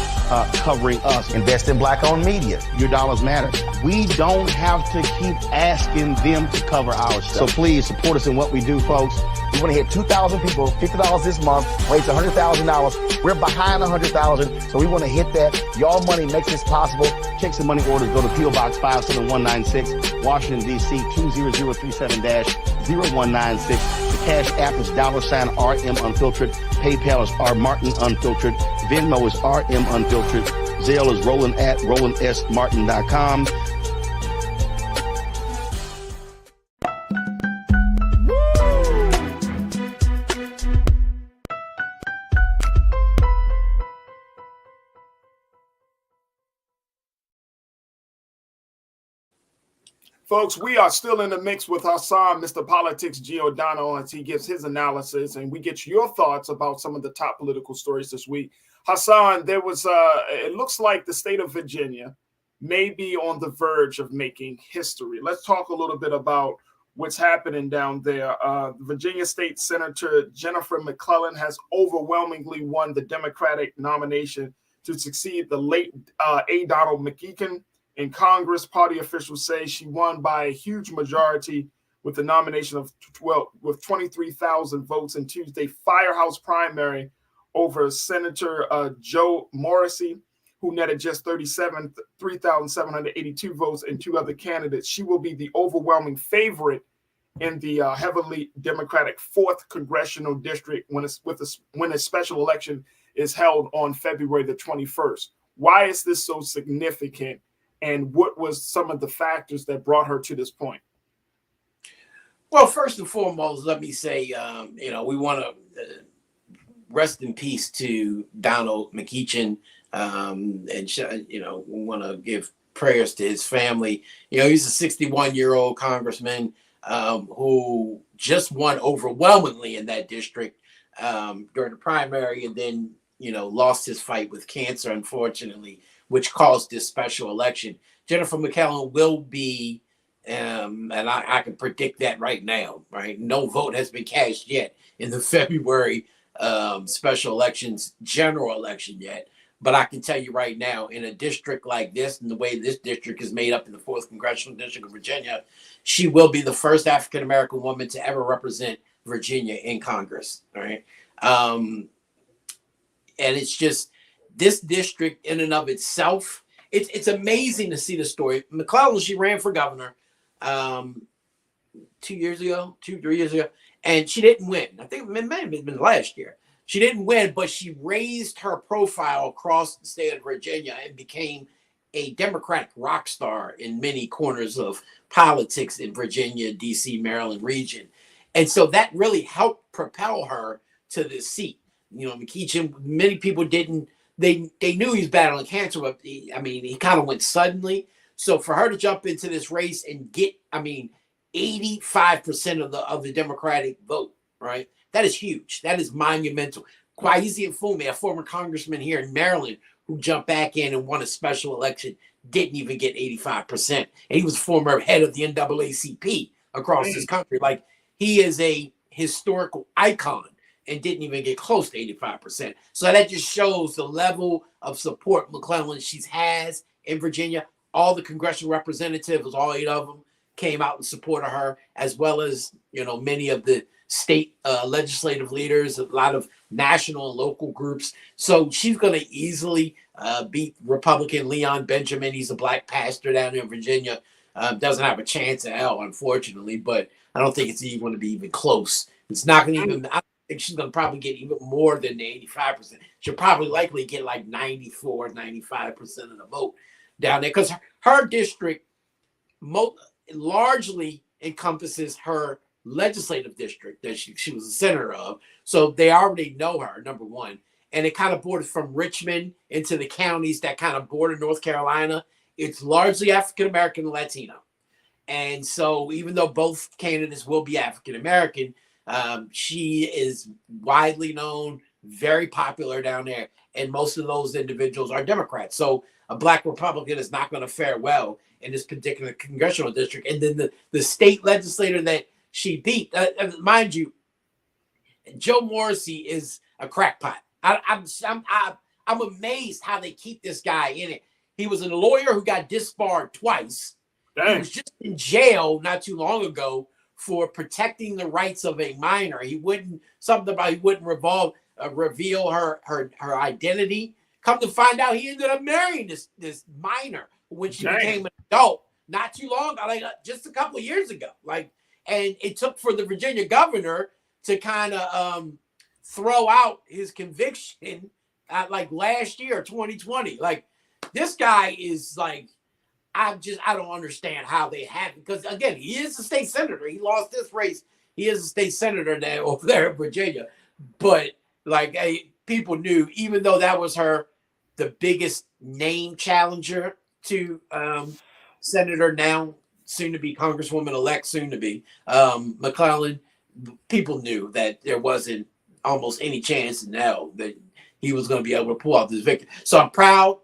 covering us. Invest in Black-owned media. Your dollars matter. We don't have to keep asking them to cover our stuff. So please support us in what we do, folks. We want to hit 2,000 people, $50 this month, raise $100,000. We're behind 100,000, so we want to hit that. Y'all money makes this possible. Checks and money orders go to P.O. Box 57196, Washington, D.C. 20037-0196. The Cash App is $RM Unfiltered. PayPal is R Martin Unfiltered. Venmo is RM Unfiltered. Zelle is Roland at RolandSMartin.com. Folks, we are still in the mix with Hassan, Mr. Politics Giordano, as he gives his analysis, and we get your thoughts about some of the top political stories this week. Hassan, there was, it looks like the state of Virginia may be on the verge of making history. Let's talk a little bit about what's happening down there. Virginia State Senator Jennifer McClellan has overwhelmingly won the Democratic nomination to succeed the late A. Donald McGeechan in Congress. Party officials say she won by a huge majority with the nomination of 23,000 votes in Tuesday's firehouse primary over Senator Joe Morrissey, who netted just 3,782 votes, and two other candidates. She will be the overwhelming favorite in the heavily Democratic 4th congressional district when a special election is held on February the 21st. Why is this so significant? And what was some of the factors that brought her to this point? Well, first and foremost, let me say, we want to rest in peace to Donald McGeechan, and we want to give prayers to his family. He's a 61-year-old congressman who just won overwhelmingly in that district during the primary, and then lost his fight with cancer, unfortunately, which caused this special election. Jennifer McClellan will be, and I can predict that right now, right? No vote has been cast yet in the February special elections, general election yet. But I can tell you right now, in a district like this, and the way this district is made up in the 4th Congressional District of Virginia, she will be the first African-American woman to ever represent Virginia in Congress, right? And it's just, this district in and of itself, it's amazing to see the story. McClellan, she ran for governor 3 years ago, and she didn't win. I think it may have been last year. She didn't win, but she raised her profile across the state of Virginia and became a Democratic rock star in many corners of politics in Virginia, D.C., Maryland region. And so that really helped propel her to this seat. McGeechan, many people didn't, they knew he was battling cancer, but he kind of went suddenly. So for her to jump into this race and get, 85% of the Democratic vote, right? That is huge. That is monumental. Kwesi Mfume, a former congressman here in Maryland, who jumped back in and won a special election, didn't even get 85%. And he was former head of the NAACP across this country. Like, he is a historical icon and didn't even get close to 85%. So that just shows the level of support McClellan has in Virginia. All the congressional representatives, all 8 of them, came out in support of her, as well as, many of the state legislative leaders, a lot of national and local groups. So she's going to easily beat Republican Leon Benjamin. He's a black pastor down in Virginia. Doesn't have a chance at hell, unfortunately, but I don't think it's even going to be even close. It's not going to even, I think she's going to probably get even more than the 85%. She'll probably likely get like 94, 95% of the vote down there, because her district largely encompasses her legislative district that she was a senator of. So they already know her, number one. And it kind of borders from Richmond into the counties that kind of border North Carolina. It's largely African-American and Latino. And so even though both candidates will be African American, she is widely known, very popular down there. And most of those individuals are Democrats. So a Black Republican is not going to fare well in this particular congressional district. And then the state legislator that she beat, mind you, Joe Morrissey is a crackpot. I'm amazed how they keep this guy in it. He was a lawyer who got disbarred twice. Dang. He was just in jail not too long ago for protecting the rights of a minor. He wouldn't reveal her identity. Come to find out, he ended up marrying this minor when she became an adult not too long, just a couple of years ago. And it took for the Virginia governor to kind of throw out his conviction last year, 2020. This guy is I don't understand how they have, because again, he is a state senator. He lost this race. He is a state senator now over there in Virginia. But people knew, even though that was the biggest name challenger to Senator now, soon to be Congresswoman-elect, soon to be McClellan, people knew that there wasn't almost any chance in hell that he was going to be able to pull out this victory. So I'm proud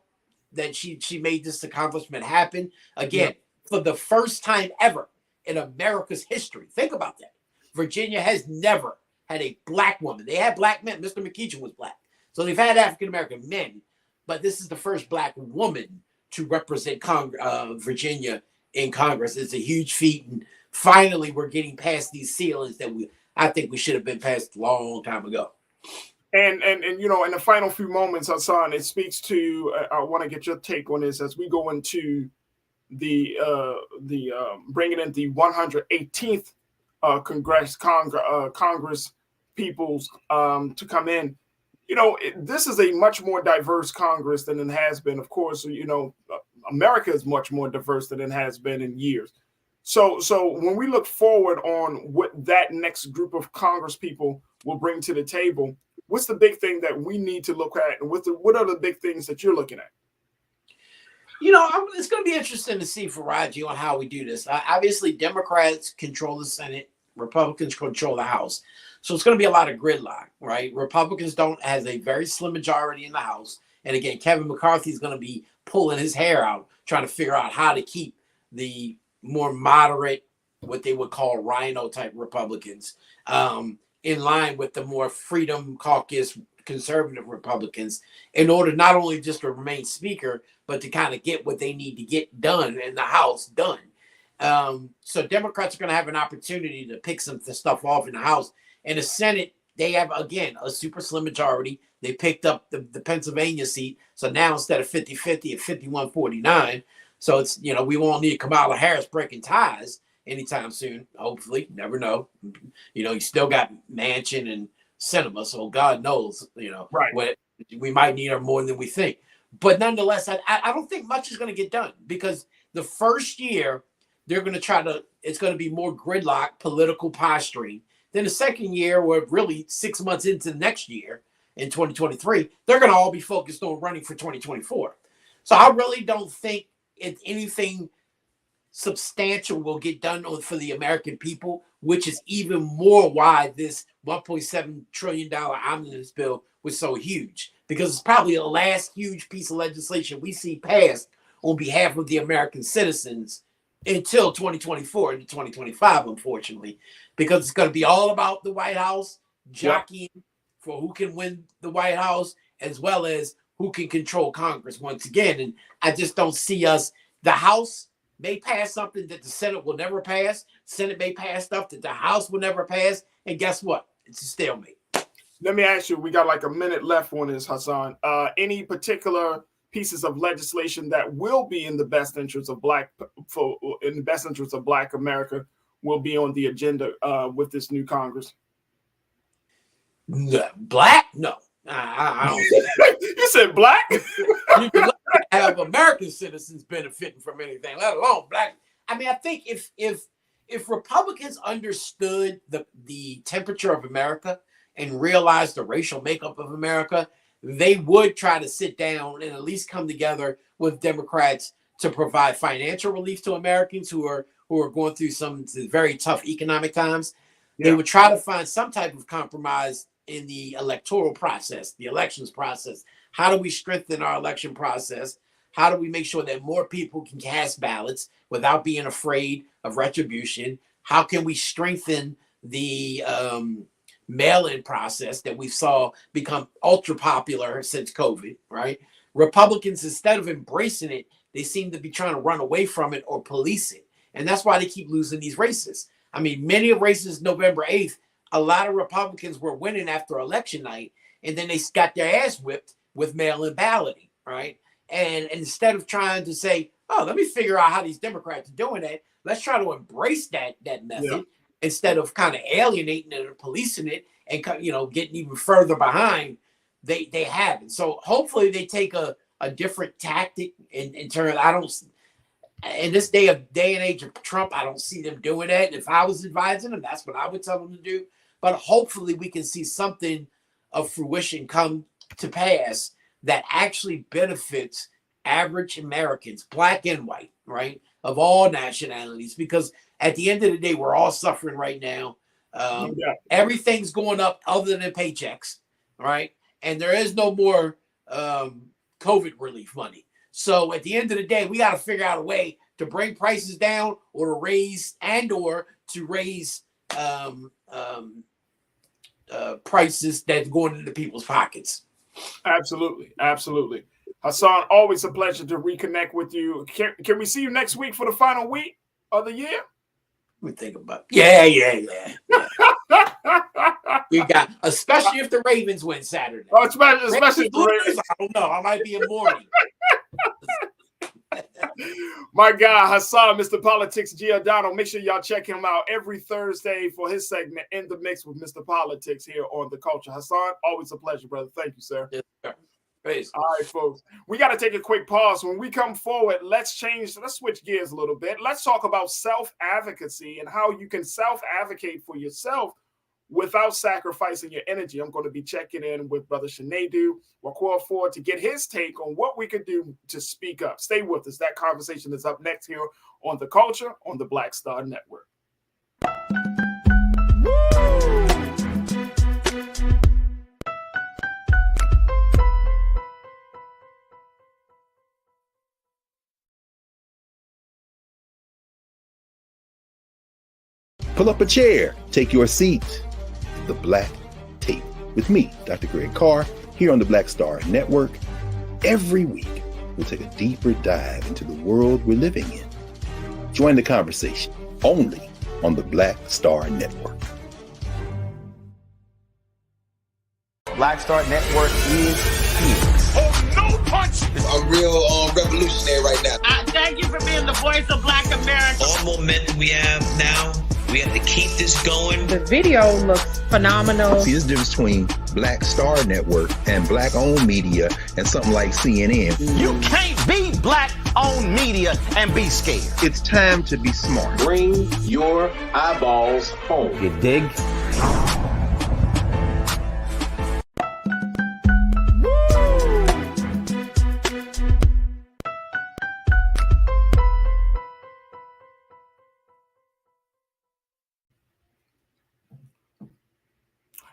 that she made this accomplishment happen. Again, for the first time ever in America's history. Think about that. Virginia has never had a Black woman. They had Black men. Mr. McEachin was Black. So they've had African-American men, but this is the first Black woman to represent Virginia in Congress. It's a huge feat. And finally, we're getting past these ceilings that I think we should have been past a long time ago. And in the final few moments, Hassan, it speaks to. I want to get your take on this as we go into the bringing in the 118th Congress peoples to come in. This is a much more diverse Congress than it has been. Of course, America is much more diverse than it has been in years. So when we look forward on what that next group of Congress people will bring to the table, what's the big thing that we need to look at, and what are the big things that you're looking at? It's going to be interesting to see, Faraji, on how we do this. Obviously, Democrats control the Senate, Republicans control the House. So it's going to be a lot of gridlock, right? Republicans has a very slim majority in the House. And again, Kevin McCarthy is going to be pulling his hair out, trying to figure out how to keep the more moderate, what they would call rhino type Republicans, in line with the more Freedom Caucus conservative Republicans, in order not only just to remain speaker, but to kind of get what they need to get done in the House done. So Democrats are going to have an opportunity to pick some stuff off in the House. In the Senate, they have, again, a super slim majority. They picked up the Pennsylvania seat. So now instead of 50-50 at 51-49, so it's, we won't need Kamala Harris breaking ties anytime soon. Hopefully, never know. You still got Manchin and Sinema, so God knows, right. We might need her more than we think. But nonetheless, I don't think much is going to get done, because the first year they're going to it's going to be more gridlock, political posturing. Then the second year, or really 6 months into the next year in 2023, they're going to all be focused on running for 2024. So I really don't think anything substantial will get done for the American people, which is even more why this $1.7 trillion omnibus bill was so huge, because it's probably the last huge piece of legislation we see passed on behalf of the American citizens until 2024 and 2025, unfortunately, because it's going to be all about the White House jockeying for who can win the White House, as well as who can control Congress once again. And I just don't see the House may pass something that the Senate will never pass. Senate may pass stuff that the House will never pass. And guess what? It's a stalemate. Let me ask you, we got like a minute left on this, Hassan. Any particular pieces of legislation that will be in the best interest of Black America will be on the agenda with this new Congress? Black? No. I don't see that. You said Black? You can have American citizens benefiting from anything, let alone Black. I mean, I think if Republicans understood the temperature of America and realized the racial makeup of America, they would try to sit down and at least come together with Democrats to provide financial relief to Americans who are who are going through some very tough economic times, they would try to find some type of compromise in the electoral process, the elections process. How do we strengthen our election process? How do we make sure that more people can cast ballots without being afraid of retribution? How can we strengthen the mail-in process that we saw become ultra popular since COVID, right? Republicans, instead of embracing it, they seem to be trying to run away from it or police it. And that's why they keep losing these races. I mean, many of races November 8th, a lot of Republicans were winning after election night, and then they got their ass whipped with mail-in balloting, right? And instead of trying to say, oh, let me figure out how these Democrats are doing that, let's try to embrace that method instead of kind of alienating it or policing it and, you know, getting even further behind. They haven't. So hopefully they take a different tactic in terms. I don't, in this day and age of Trump, I don't see them doing that. If I was advising them, that's what I would tell them to do. But hopefully we can see something of fruition come to pass that actually benefits average Americans, black and white, right, of all nationalities. Because at the end of the day, we're all suffering right now. Everything's going up other than paychecks, right? And there is no more COVID relief money. So at the end of the day, we got to figure out a way to bring prices down or to raise prices that's going into people's pockets. Absolutely. Absolutely. Hassan, always a pleasure to reconnect with you. Can we see you next week for the final week of the year? We think about yeah. We got, especially if the Ravens win Saturday. Oh, especially if the Ravens. I don't know. I might be in mourning. My guy, Hassan, Mr. Politics Giordano. Make sure y'all check him out every Thursday for his segment In the Mix with Mr. Politics here on The Culture. Hassan, always a pleasure, brother. Thank you, sir. Yes, sir. Peace. All right, folks. We got to take a quick pause. When we come forward, let's switch gears a little bit. Let's talk about self-advocacy and how you can self-advocate for yourself without sacrificing your energy. I'm going to be checking in with Brother Shanedu Wakwa Ford to get his take on what we could do to speak up. Stay with us. That conversation is up next here on The Culture on the Black Star Network. Pull up a chair, take your seat. The Black Tape with me, Dr. Greg Carr, here on the Black Star Network. Every week, we'll take a deeper dive into the world we're living in. Join the conversation only on the Black Star Network. Black Star Network is here. Oh, no punch! I'm real revolutionary right now. Thank you for being the voice of Black America. All momentum we have now, we have to keep this going. The video looks phenomenal. See, there's a difference between Black Star Network and black-owned media and something like CNN. You can't be black-owned media and be scared. It's time to be smart. Bring your eyeballs home. You dig?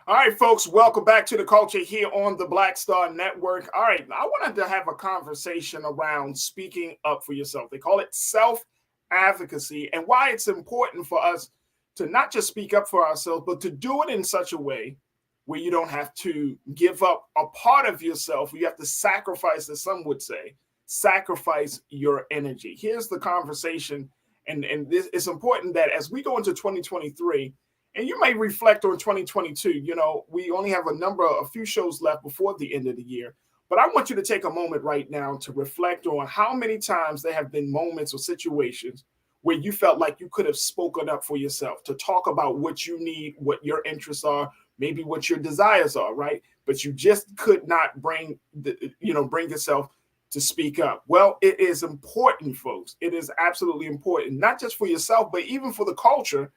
All right, folks, welcome back to The Culture here on the Black Star Network. All right, I wanted to have a conversation around speaking up for yourself. They call it self-advocacy, and why it's important for us to not just speak up for ourselves, but to do it in such a way where you don't have to give up a part of yourself. You have to sacrifice, as some would say, sacrifice your energy. Here's the conversation, and this it's important that as we go into 2023, and you may reflect on 2022. You know, we only have a few shows left before the end of the year. But I want you to take a moment right now to reflect on how many times there have been moments or situations where you felt like you could have spoken up for yourself, to talk about what you need, what your interests are, maybe what your desires are, right? But you just could not bring yourself to speak up. Well, it is important, folks. It is absolutely important, not just for yourself, but even for the culture,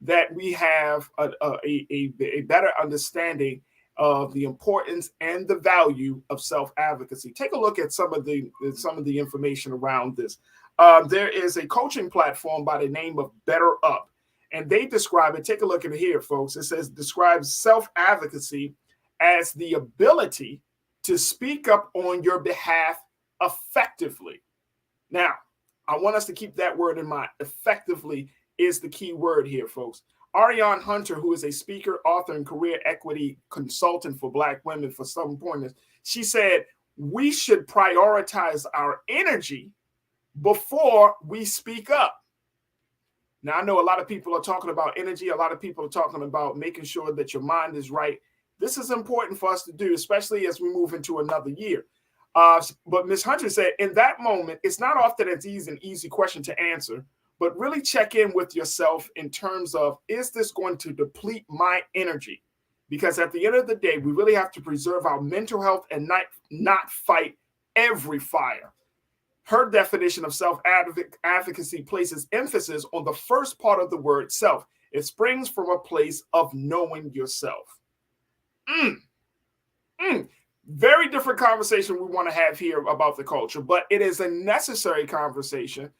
that we have a better understanding of the importance and the value of self-advocacy. Take a look at some of the information around this. There is a coaching platform by the name of Better Up, and they describe it. Take a look at it here, folks. It says describes self-advocacy as the ability to speak up on your behalf effectively. Now, I want us to keep that word in mind. Effectively is the key word here, folks. Ariane Hunter, who is a speaker, author, and career equity consultant for Black women for Southern Pointers, she said, we should prioritize our energy before we speak up. Now, I know a lot of people are talking about energy. A lot of people are talking about making sure that your mind is right. This is important for us to do, especially as we move into another year. But Ms. Hunter said, in that moment, it's not often an easy question to answer, but really check in with yourself in terms of, is this going to deplete my energy? Because at the end of the day, we really have to preserve our mental health and not fight every fire. Her definition of self-advocacy places emphasis on the first part of the word self. It springs from a place of knowing yourself. Very different conversation we want to have here about the culture, but it is a necessary conversation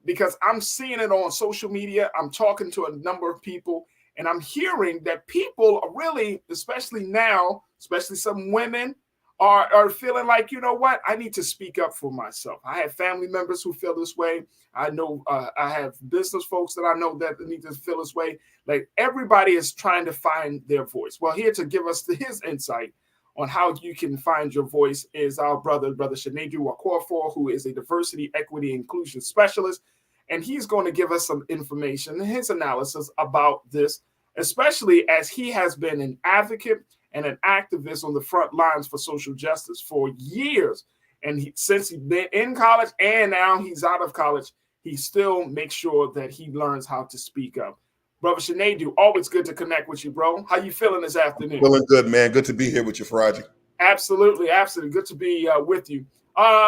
because I'm seeing it on social media. I'm talking to a number of people, and I'm hearing that people are really, especially now, especially some women, are feeling like, you know what, I need to speak up for myself. I have family members who feel this way. I know I have business folks that I know that need to feel this way. Like everybody is trying to find their voice. Well, here to give us his insight on how you can find your voice is our brother Shinedu Okorafor, who is a diversity, equity, inclusion specialist. And he's going to give us some information, his analysis about this, especially as he has been an advocate and an activist on the front lines for social justice for years. And since he's been in college and now he's out of college, he still makes sure that he learns how to speak up. Brother Shinedu, always good to connect with you, bro. How you feeling this afternoon? Feeling good, man. Good to be here with you, Faraji. Absolutely. Good to be with you.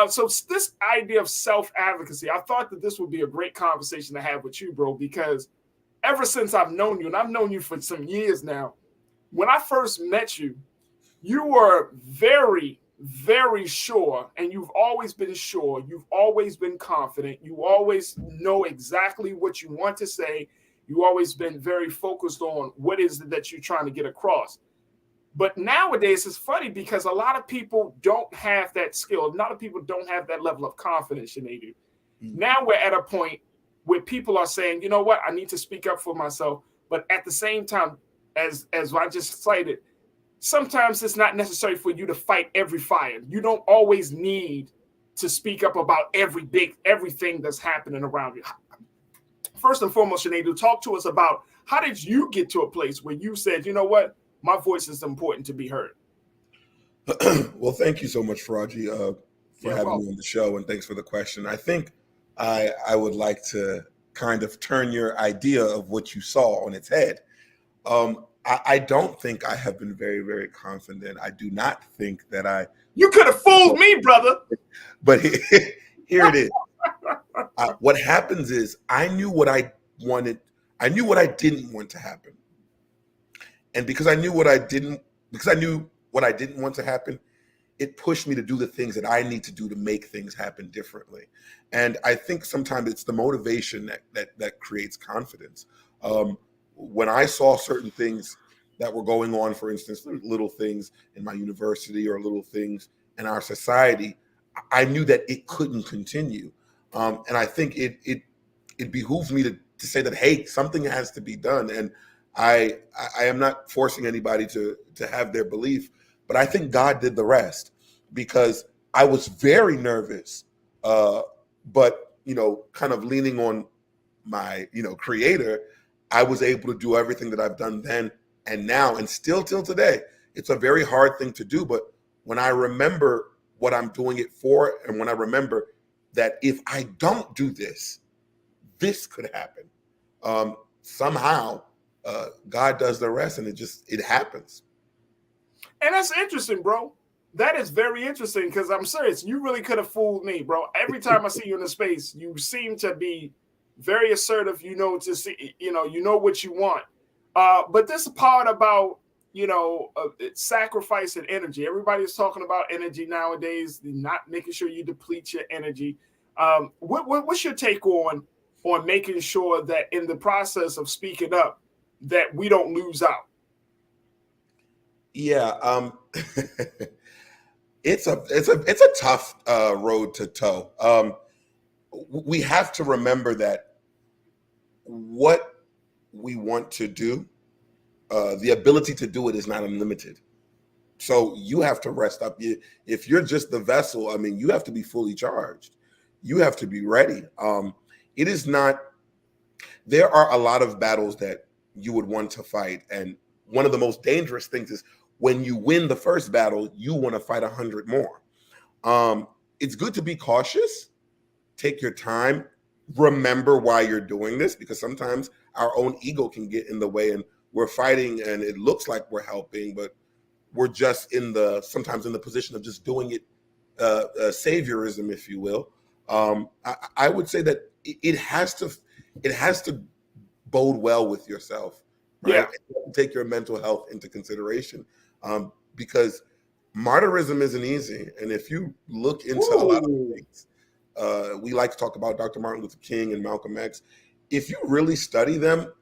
So this idea of self-advocacy, I thought that this would be a great conversation to have with you, bro, because ever since I've known you, and I've known you for some years now, when I first met you, you were very, very sure, and you've always been sure. You've always been confident. You always know exactly what you want to say. You've always been very focused on what is it that you're trying to get across. But nowadays, it's funny because a lot of people don't have that skill. A lot of people don't have that level of confidence, Shinedu. Now we're at a point where people are saying, you know what, I need to speak up for myself. But at the same time, as I just cited, sometimes it's not necessary for you to fight every fire. You don't always need to speak up about everything that's happening around you. First and foremost, Shinedu, talk to us about how did you get to a place where you said, you know what, my voice is important to be heard. Well, thank you so much, Faraji, for having me on the show, and thanks for the question. I think I would like to kind of turn your idea of what you saw on its head. I don't think I have been very, very confident. I do not think that You could have fooled me, brother. But here it is. What happens is I knew what I wanted. I knew what I didn't want to happen. And because I knew what I didn't want to happen, it pushed me to do the things that I need to do to make things happen differently. And I think sometimes it's the motivation that creates confidence. When I saw certain things that were going on, for instance, little things in my university or little things in our society, I knew that it couldn't continue. And I think it behooves me to say that, hey, something has to be done. And I am not forcing anybody to have their belief, but I think God did the rest, because I was very nervous, but, kind of leaning on my, creator, I was able to do everything that I've done then and now, and still till today. It's a very hard thing to do, but when I remember what I'm doing it for, and when I remember that if I don't do this, this could happen. Somehow, God does the rest, and it happens. And that's interesting, bro. That is very interesting, because I'm serious. You really could have fooled me, bro. Every time I see you in the space, you seem to be very assertive. You know what you want. But this part about sacrifice and energy. Everybody's talking about energy nowadays, not making sure you deplete your energy. What's your take on making sure that in the process of speaking up, that we don't lose out? Yeah, it's a tough road to toe. We have to remember that what we want to do, the ability to do it is not unlimited. So you have to rest up. If you're just the vessel, I mean, you have to be fully charged. You have to be ready. It is not. There are a lot of battles that you would want to fight, and one of the most dangerous things is when you win the first battle, you want to fight 100 more. It's good to be cautious. Take your time. Remember why you're doing this, because sometimes our own ego can get in the way, and we're fighting, and it looks like we're helping, but we're just sometimes in the position of just doing it, saviorism, if you will. I would say that it has to bode well with yourself, right? Yeah. Take your mental health into consideration, because martyrism isn't easy. And if you look into a lot of things, we like to talk about Dr. Martin Luther King and Malcolm X. If you really study them,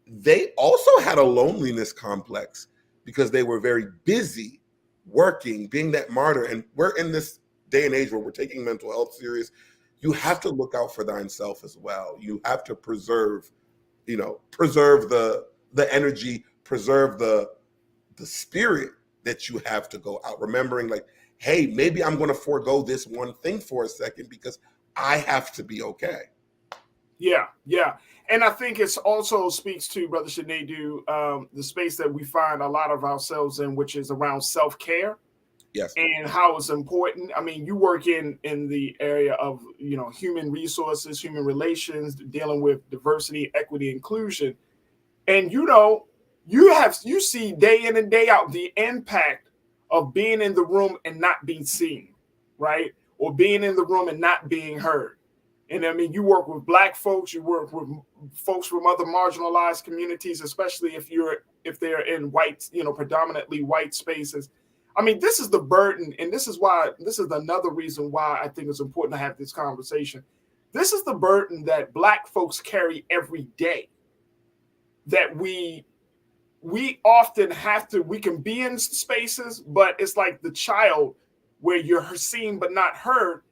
they also had a loneliness complex because they were very busy working, being that martyr. And we're in this day and age where we're taking mental health serious. You have to look out for thine self as well. You have to preserve the energy, preserve the spirit that you have to go out, remembering like, hey, maybe I'm going to forego this one thing for a second because I have to be okay. Yeah. And I think it also speaks to, Brother Shanadu, the space that we find a lot of ourselves in, which is around self-care. Yes. And how it's important. I mean, you work in the area of, human resources, human relations, dealing with diversity, equity, inclusion. And, you see day in and day out the impact of being in the room and not being seen, right? Or being in the room and not being heard. And I mean, you work with Black folks, you work with folks from other marginalized communities, especially if they're in white, predominantly white spaces. I mean, this is the burden, and this is another reason why I think it's important to have this conversation. This is the burden that Black folks carry every day, that we often we can be in spaces, but it's like the child where you're seen but not heard.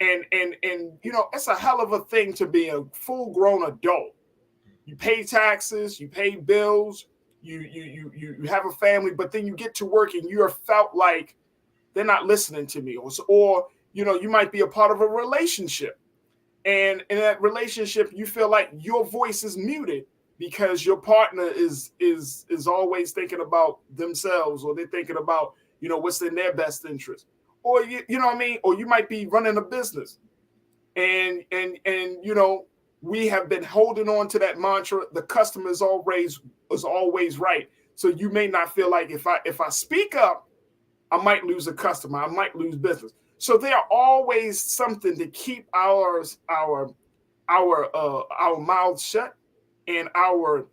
And it's a hell of a thing to be a full-grown adult. You pay taxes, you pay bills, you have a family, but then you get to work and you're felt like they're not listening to me, or you might be a part of a relationship, and in that relationship you feel like your voice is muted because your partner is always thinking about themselves, or they're thinking about what's in their best interest, or you know what I mean, or you might be running a business, and we have been holding on to that mantra, the customer is always right. So you may not feel like if I speak up, I might lose a customer, I might lose business. So there are always something to keep our mouths shut, and our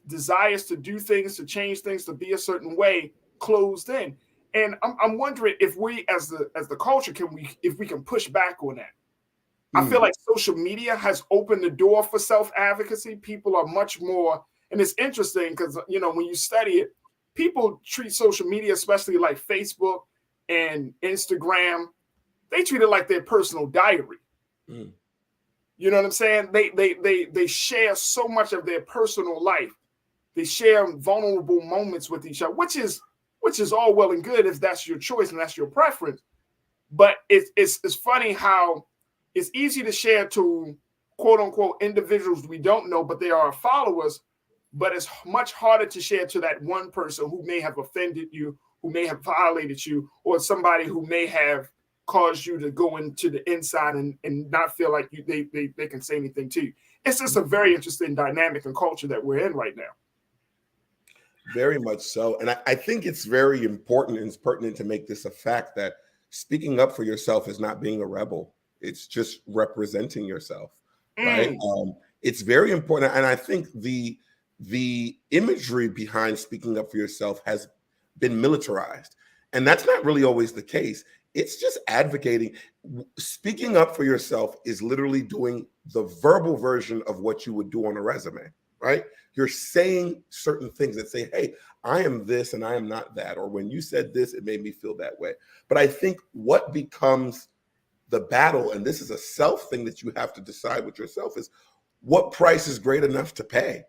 desires to do things, to change things, to be a certain way closed in. And I'm wondering if we as the culture if we can push back on that. I feel like social media has opened the door for self-advocacy. People are much more, and it's interesting because, when you study it, people treat social media, especially like Facebook and Instagram, they treat it like their personal diary. You know what I'm saying? They share so much of their personal life. They share vulnerable moments with each other, which is all well and good if that's your choice and that's your preference. But it's funny how it's easy to share to quote unquote individuals we don't know, but they are followers. But it's much harder to share to that one person who may have offended you, who may have violated you, or somebody who may have caused you to go into the inside and not feel like they can say anything to you. It's just a very interesting dynamic and culture that we're in right now. Very much so. And I think it's very important and it's pertinent to make this a fact that speaking up for yourself is not being a rebel. It's just representing yourself, right? It's very important. And I think the imagery behind speaking up for yourself has been militarized. And that's not really always the case. It's just advocating. Speaking up for yourself is literally doing the verbal version of what you would do on a resume, right? You're saying certain things that say, hey, I am this and I am not that. Or when you said this, it made me feel that way. But I think what becomes the battle, and this is a self thing that you have to decide with yourself, is what price is great enough to pay.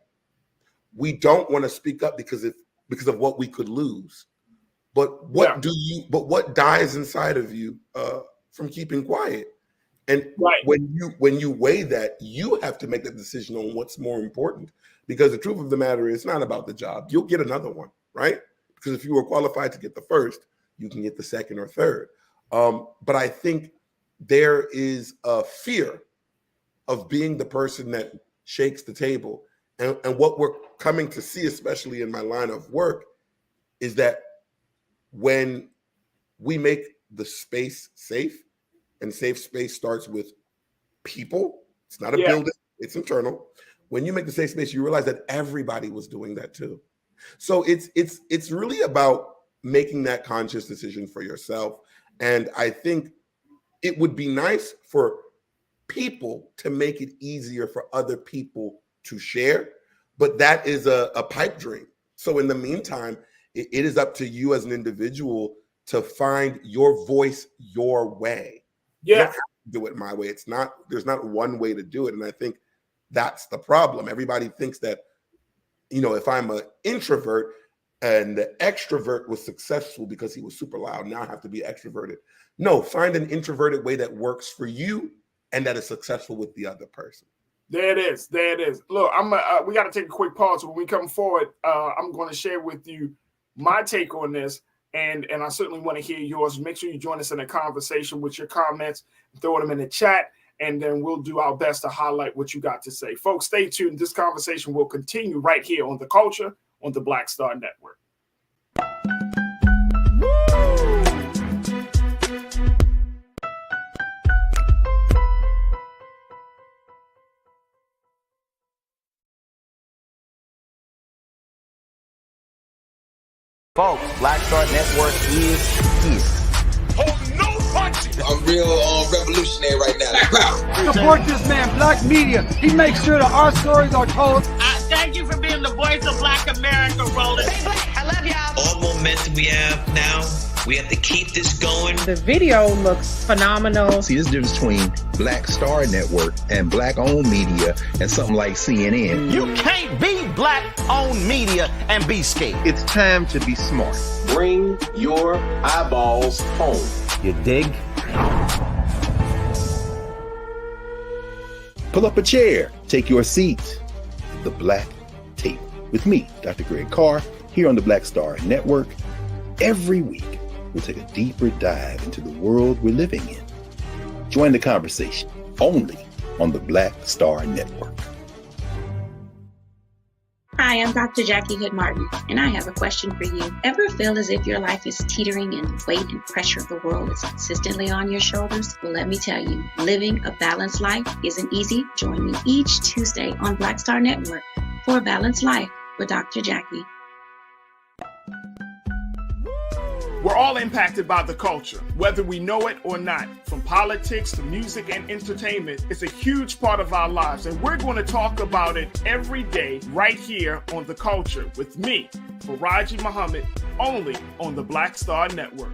We don't want to speak up because of what we could lose. But what dies inside of you from keeping quiet? And when you weigh that, you have to make the decision on what's more important. Because the truth of the matter is, it's not about the job. You'll get another one, right? Because if you were qualified to get the first, you can get the second or third. But I think there is a fear of being the person that shakes the table. And what we're coming to see, especially in my line of work, is that when we make the space safe, and safe space starts with people, it's not a building, it's internal. When you make the safe space, you realize that everybody was doing that too. So it's really about making that conscious decision for yourself. And I think it would be nice for people to make it easier for other people to share, but that is a pipe dream. So in the meantime, it is up to you as an individual to find your voice your way. You don't have to do it my way. There's not one way to do it. And I think that's the problem. Everybody thinks that, if I'm an introvert and the extrovert was successful because he was super loud, now I have to be extroverted. No, find an introverted way that works for you and that is successful with the other person. There it is. There it is. Look, we got to take a quick pause. When we come forward, I'm going to share with you my take on this, and I certainly want to hear yours. Make sure you join us in a conversation with your comments, throw them in the chat, and then we'll do our best to highlight what you got to say. Folks, stay tuned. This conversation will continue right here on The Culture on the Black Star Network. Folks, Black Star Network is here. Oh, no punches! I'm real revolutionary right now. Support this man, Black Media. He makes sure that our stories are told. Thank you for being the voice of Black America, Roland. I love y'all. All momentum we have now, we have to keep this going. The video looks phenomenal. See, there's a difference between Black Star Network and Black-owned media and something like CNN. You can't be Black-owned media and be scared. It's time to be smart. Bring your eyeballs home. You dig? Pull up a chair, take your seat. The Black Tape with me, Dr. Greg Carr, here on the Black Star Network. Every week, we'll take a deeper dive into the world we're living in. Join the conversation only on the Black Star Network. Hi, I'm Dr. Jackie Hood Martin, and I have a question for you. Ever feel as if your life is teetering and the weight and pressure of the world is consistently on your shoulders? Well, let me tell you, living a balanced life isn't easy. Join me each Tuesday on Black Star Network for A Balanced Life with Dr. Jackie. We're all impacted by the culture, whether we know it or not. From politics to music and entertainment, it's a huge part of our lives, and we're going to talk about it every day right here on The Culture with me, Faraji Muhammad, only on the Black Star Network.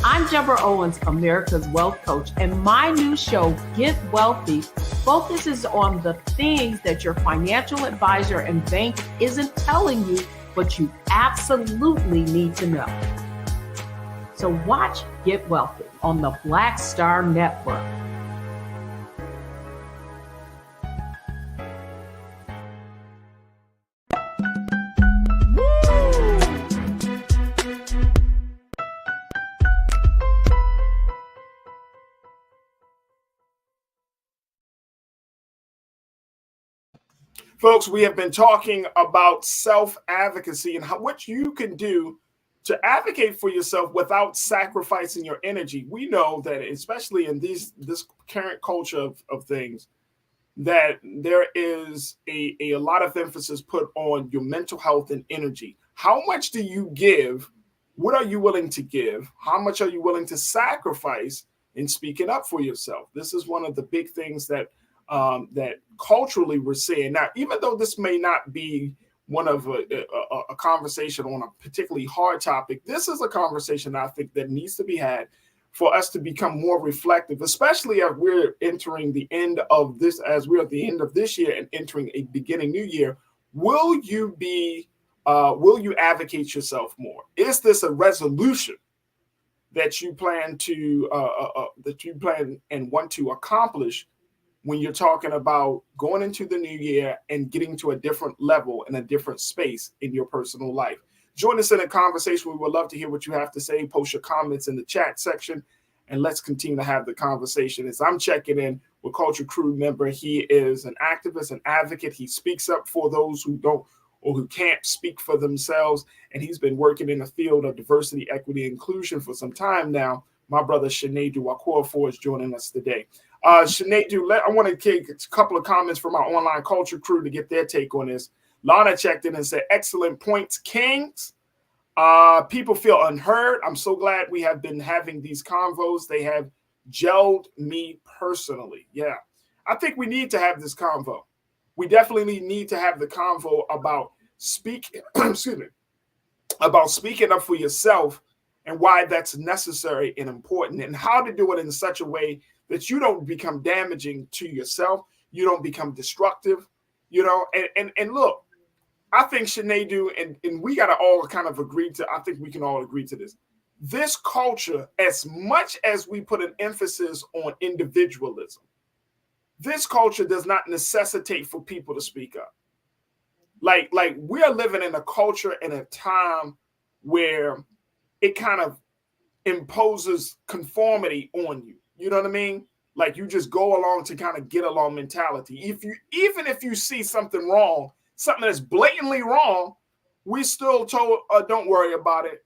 I'm Deborah Owens, America's Wealth Coach, and my new show, Get Wealthy, focuses on the things that your financial advisor and bank isn't telling you, but you absolutely need to know. So watch Get Wealthy on the Black Star Network. Folks, we have been talking about self-advocacy and what you can do to advocate for yourself without sacrificing your energy. We know that, especially in this current culture of things, that there is a lot of emphasis put on your mental health and energy. How much do you give? What are you willing to give? How much are you willing to sacrifice in speaking up for yourself? This is one of the big things that that culturally we're seeing. Now, even though this may not be one of a conversation on a particularly hard topic, this is a conversation I think that needs to be had for us to become more reflective, especially as we're entering the end of this, as we're at the end of this year and entering a beginning new year. Will you advocate yourself more? Is this a resolution that you plan and want to accomplish when you're talking about going into the new year and getting to a different level and a different space in your personal life? Join us in a conversation. We would love to hear what you have to say. Post your comments in the chat section, and let's continue to have the conversation. As I'm checking in with Culture Crew member, he is an activist, an advocate. He speaks up for those who don't or who can't speak for themselves, and he's been working in the field of diversity, equity, inclusion for some time now. My brother Sinedu Wakorafor is joining us today. Sinedu, I want to take a couple of comments from our online Culture Crew to get their take on this. Lana checked in and said, excellent points, Kings. People feel unheard. I'm so glad we have been having these convos. They have gelled me personally. Yeah, I think we need to have this convo. We definitely need to have the convo about speaking up for yourself and why that's necessary and important, and how to do it in such a way that you don't become damaging to yourself. You don't become destructive, and look, I think Sinedu, and we got to all kind of agree to, I think we can all agree to this. This culture, as much as we put an emphasis on individualism, this culture does not necessitate for people to speak up. Like we are living in a culture and a time where it kind of imposes conformity on you. You know what I mean? Like you just go along to kind of get along mentality. Even if you see something wrong, something that's blatantly wrong, we still told, don't worry about it.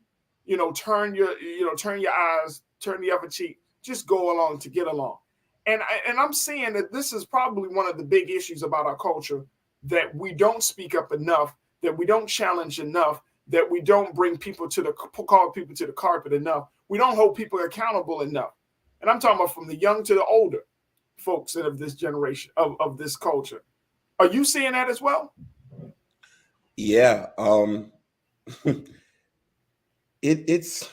Turn your eyes, turn the other cheek, just go along to get along. And I'm seeing that this is probably one of the big issues about our culture, that we don't speak up enough, that we don't challenge enough, that we don't call people to the carpet enough. We don't hold people accountable enough. And I'm talking about from the young to the older folks of this generation, of this culture. Are you seeing that as well? Yeah. It's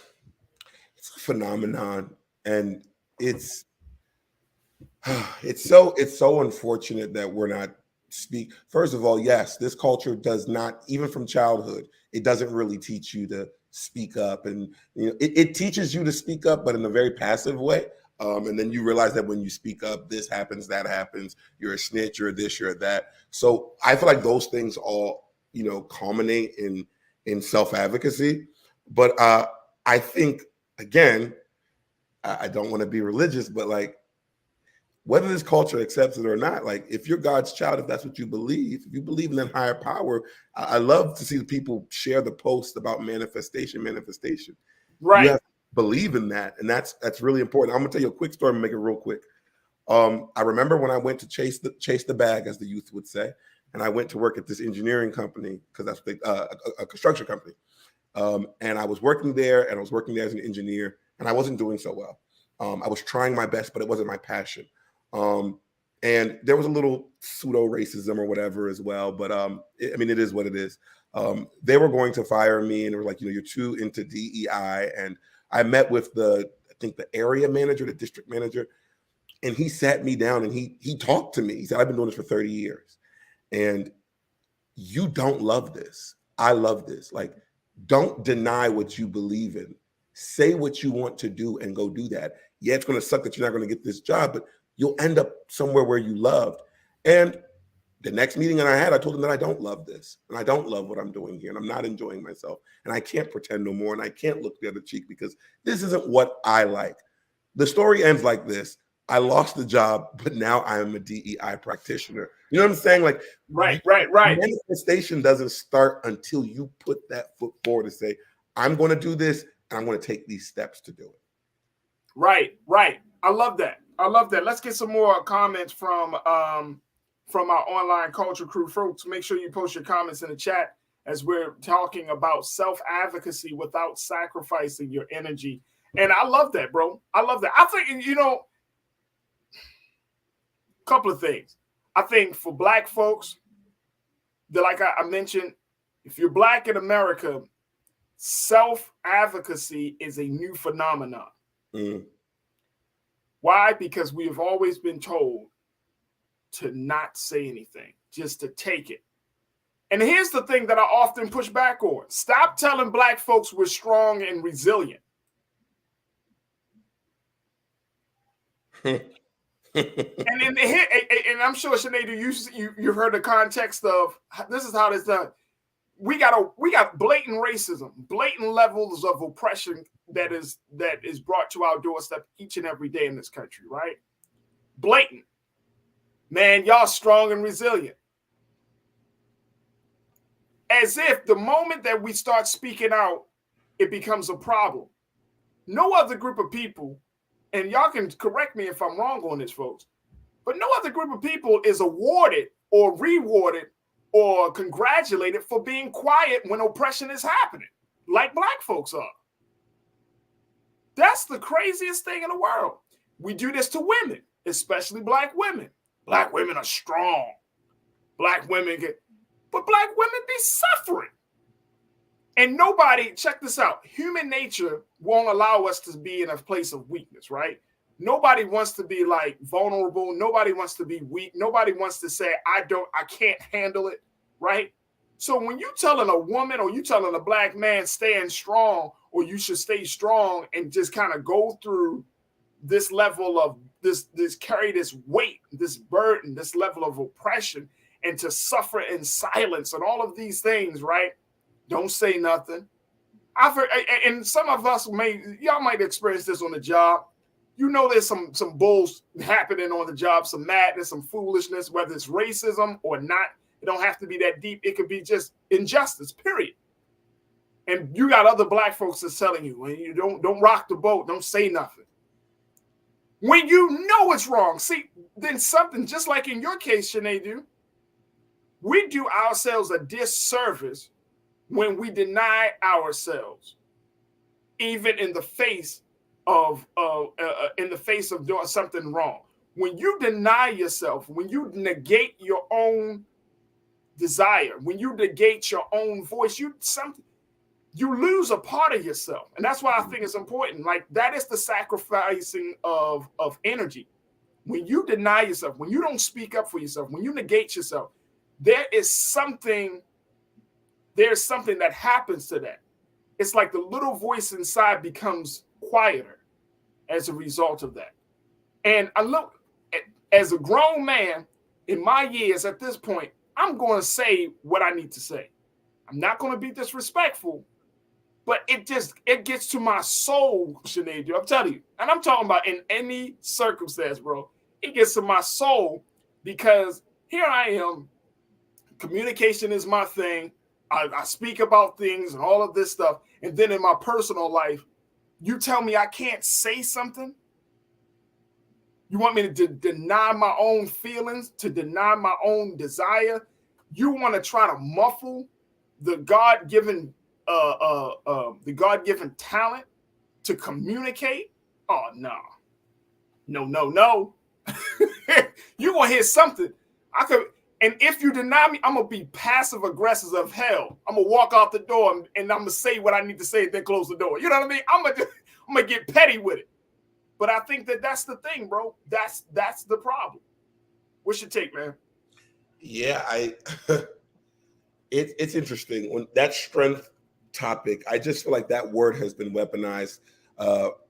a phenomenon, and it's so unfortunate that we're not First of all, yes, this culture does not, even from childhood, it doesn't really teach you to speak up, and it teaches you to speak up, but in a very passive way. And then you realize that when you speak up, this happens, that happens. You're a snitch, you're this, you're that. So I feel like those things all, culminate in self-advocacy. But I think, again, I don't want to be religious, but like, whether this culture accepts it or not, like if you're God's child, if that's what you believe, if you believe in that higher power, I love to see the people share the post about manifestation. Right. You have to believe in that. And that's really important. I'm gonna tell you a quick story and make it real quick. I remember when I went to chase the bag, as the youth would say, and I went to work at this engineering company, because that's a construction company. And I was working there, and I was working there as an engineer, and I wasn't doing so well. I was trying my best, but it wasn't my passion. And there was a little pseudo racism or whatever as well, but it is what it is. They were going to fire me, and they were like, you're too into DEI. And I met with the area manager, the district manager, and he sat me down and he talked to me. He said, I've been doing this for 30 years, and you don't love this. I love this. Like, don't deny what you believe in. Say what you want to do and go do that. Yeah, it's going to suck that you're not going to get this job, but you'll end up somewhere where you loved. And the next meeting that I had, I told him that I don't love this, and I don't love what I'm doing here, and I'm not enjoying myself, and I can't pretend no more, and I can't look the other cheek, because this isn't what I like. The story ends like this. I lost the job, but now I am a DEI practitioner. You know what I'm saying? Like, right. Manifestation doesn't start until you put that foot forward and say, I'm going to do this, and I'm going to take these steps to do it. Right. I love that. Let's get some more comments from from our online culture crew. Folks, make sure you post your comments in the chat as we're talking about self-advocacy without sacrificing your energy. And I love that, bro. I love that. I think, you know, a couple of things. I think for Black folks, that, like I mentioned, if you're Black in America, self-advocacy is a new phenomenon. Why? Because we have always been told to not say anything, just to take it. And here's the thing that I often push back on. Stop telling Black folks we're strong and resilient. And I'm sure, Sinead, you heard the context of this is how this done. We got blatant racism, blatant levels of oppression that is brought to our doorstep each and every day in this country, right? Blatant. Man, y'all strong and resilient. As if the moment that we start speaking out, it becomes a problem. No other group of people, and y'all can correct me if I'm wrong on this, folks, but no other group of people is awarded or rewarded or congratulated for being quiet when oppression is happening, like Black folks are. That's the craziest thing in the world. We do this to women, especially Black women. Black women are strong. Black women but Black women be suffering. And nobody, check this out, human nature won't allow us to be in a place of weakness, right? Nobody wants to be like vulnerable. Nobody wants to be weak. Nobody wants to say, I can't handle it, right? So when you telling a woman or you telling a Black man stand strong, or you should stay strong and just kind of go through this level of this carry this weight, this burden, this level of oppression, and to suffer in silence and all of these things, right? Don't say nothing. I've heard, and some of us y'all might experience this on the job. You know, there's some bulls happening on the job, some madness, some foolishness, whether it's racism or not. It don't have to be that deep. It could be just injustice, period. And you got other Black folks that's telling you, when you don't rock the boat, don't say nothing. When you know it's wrong, see, then something just like in your case, Sinead, we do ourselves a disservice when we deny ourselves, even in the face of doing something wrong. When you deny yourself, when you negate your own desire, when you negate your own voice, you lose a part of yourself. And that's why I think it's important. Like, that is the sacrificing of energy. When you deny yourself, when you don't speak up for yourself, when you negate yourself, there's something that happens to that. It's like the little voice inside becomes quieter as a result of that. And I look, as a grown man in my years at this point, I'm going to say what I need to say. I'm not going to be disrespectful, but it gets to my soul, Sinead. I'm telling you. And I'm talking about in any circumstance, bro. It gets to my soul because here I am. Communication is my thing. I speak about things and all of this stuff. And then in my personal life, you tell me I can't say something? You want me to deny my own feelings, to deny my own desire? You want to try to muffle the God-given talent to communicate? Oh, no. No. You're going to hear something. And if you deny me, I'm going to be passive aggressive of hell. I'm going to walk out the door and I'm going to say what I need to say and then close the door. You know what I mean? I'm going to get petty with it. But I think that's the thing, bro. That's the problem. What's your take, man? Yeah, it's interesting. When that strength topic, I just feel like that word has been weaponized,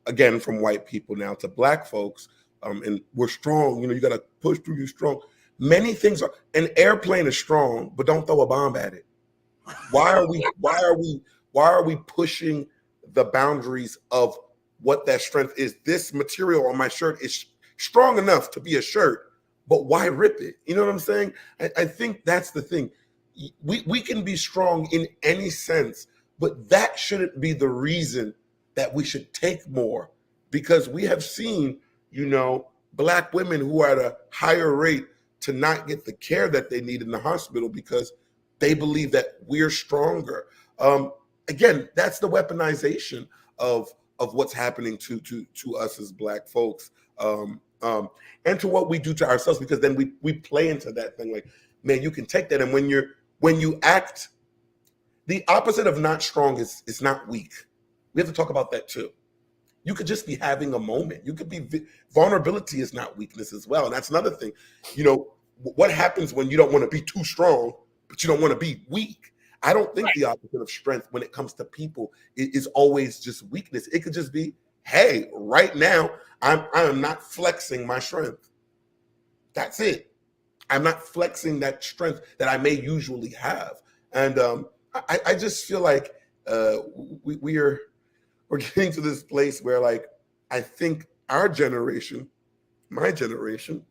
again, from white people now to Black folks. And we're strong. You know, you got to push through, you strong. Many things are, an airplane is strong, but don't throw a bomb at it. Why are we pushing the boundaries of what that strength is? This material on my shirt is strong enough to be a shirt, but why rip it? You know what I'm saying? I think that's the thing. We can be strong in any sense, but that shouldn't be the reason that we should take more, because we have seen, Black women who are at a higher rate to not get the care that they need in the hospital because they believe that we're stronger. Again, that's the weaponization of what's happening to us as Black folks, and to what we do to ourselves, because then we play into that thing like, man, you can take that, and when you act, the opposite of not strong is not weak. We have to talk about that too. You could just be having a moment. You could be vulnerability is not weakness as well, and that's another thing. You know, what happens when you don't want to be too strong, but you don't want to be weak? I don't think the opposite of strength when it comes to people is always just weakness. It could just be, hey, right now, I am not flexing my strength. That's it. I'm not flexing that strength that I may usually have. And I just feel like we're getting to this place where, like, I think our generation, my generation,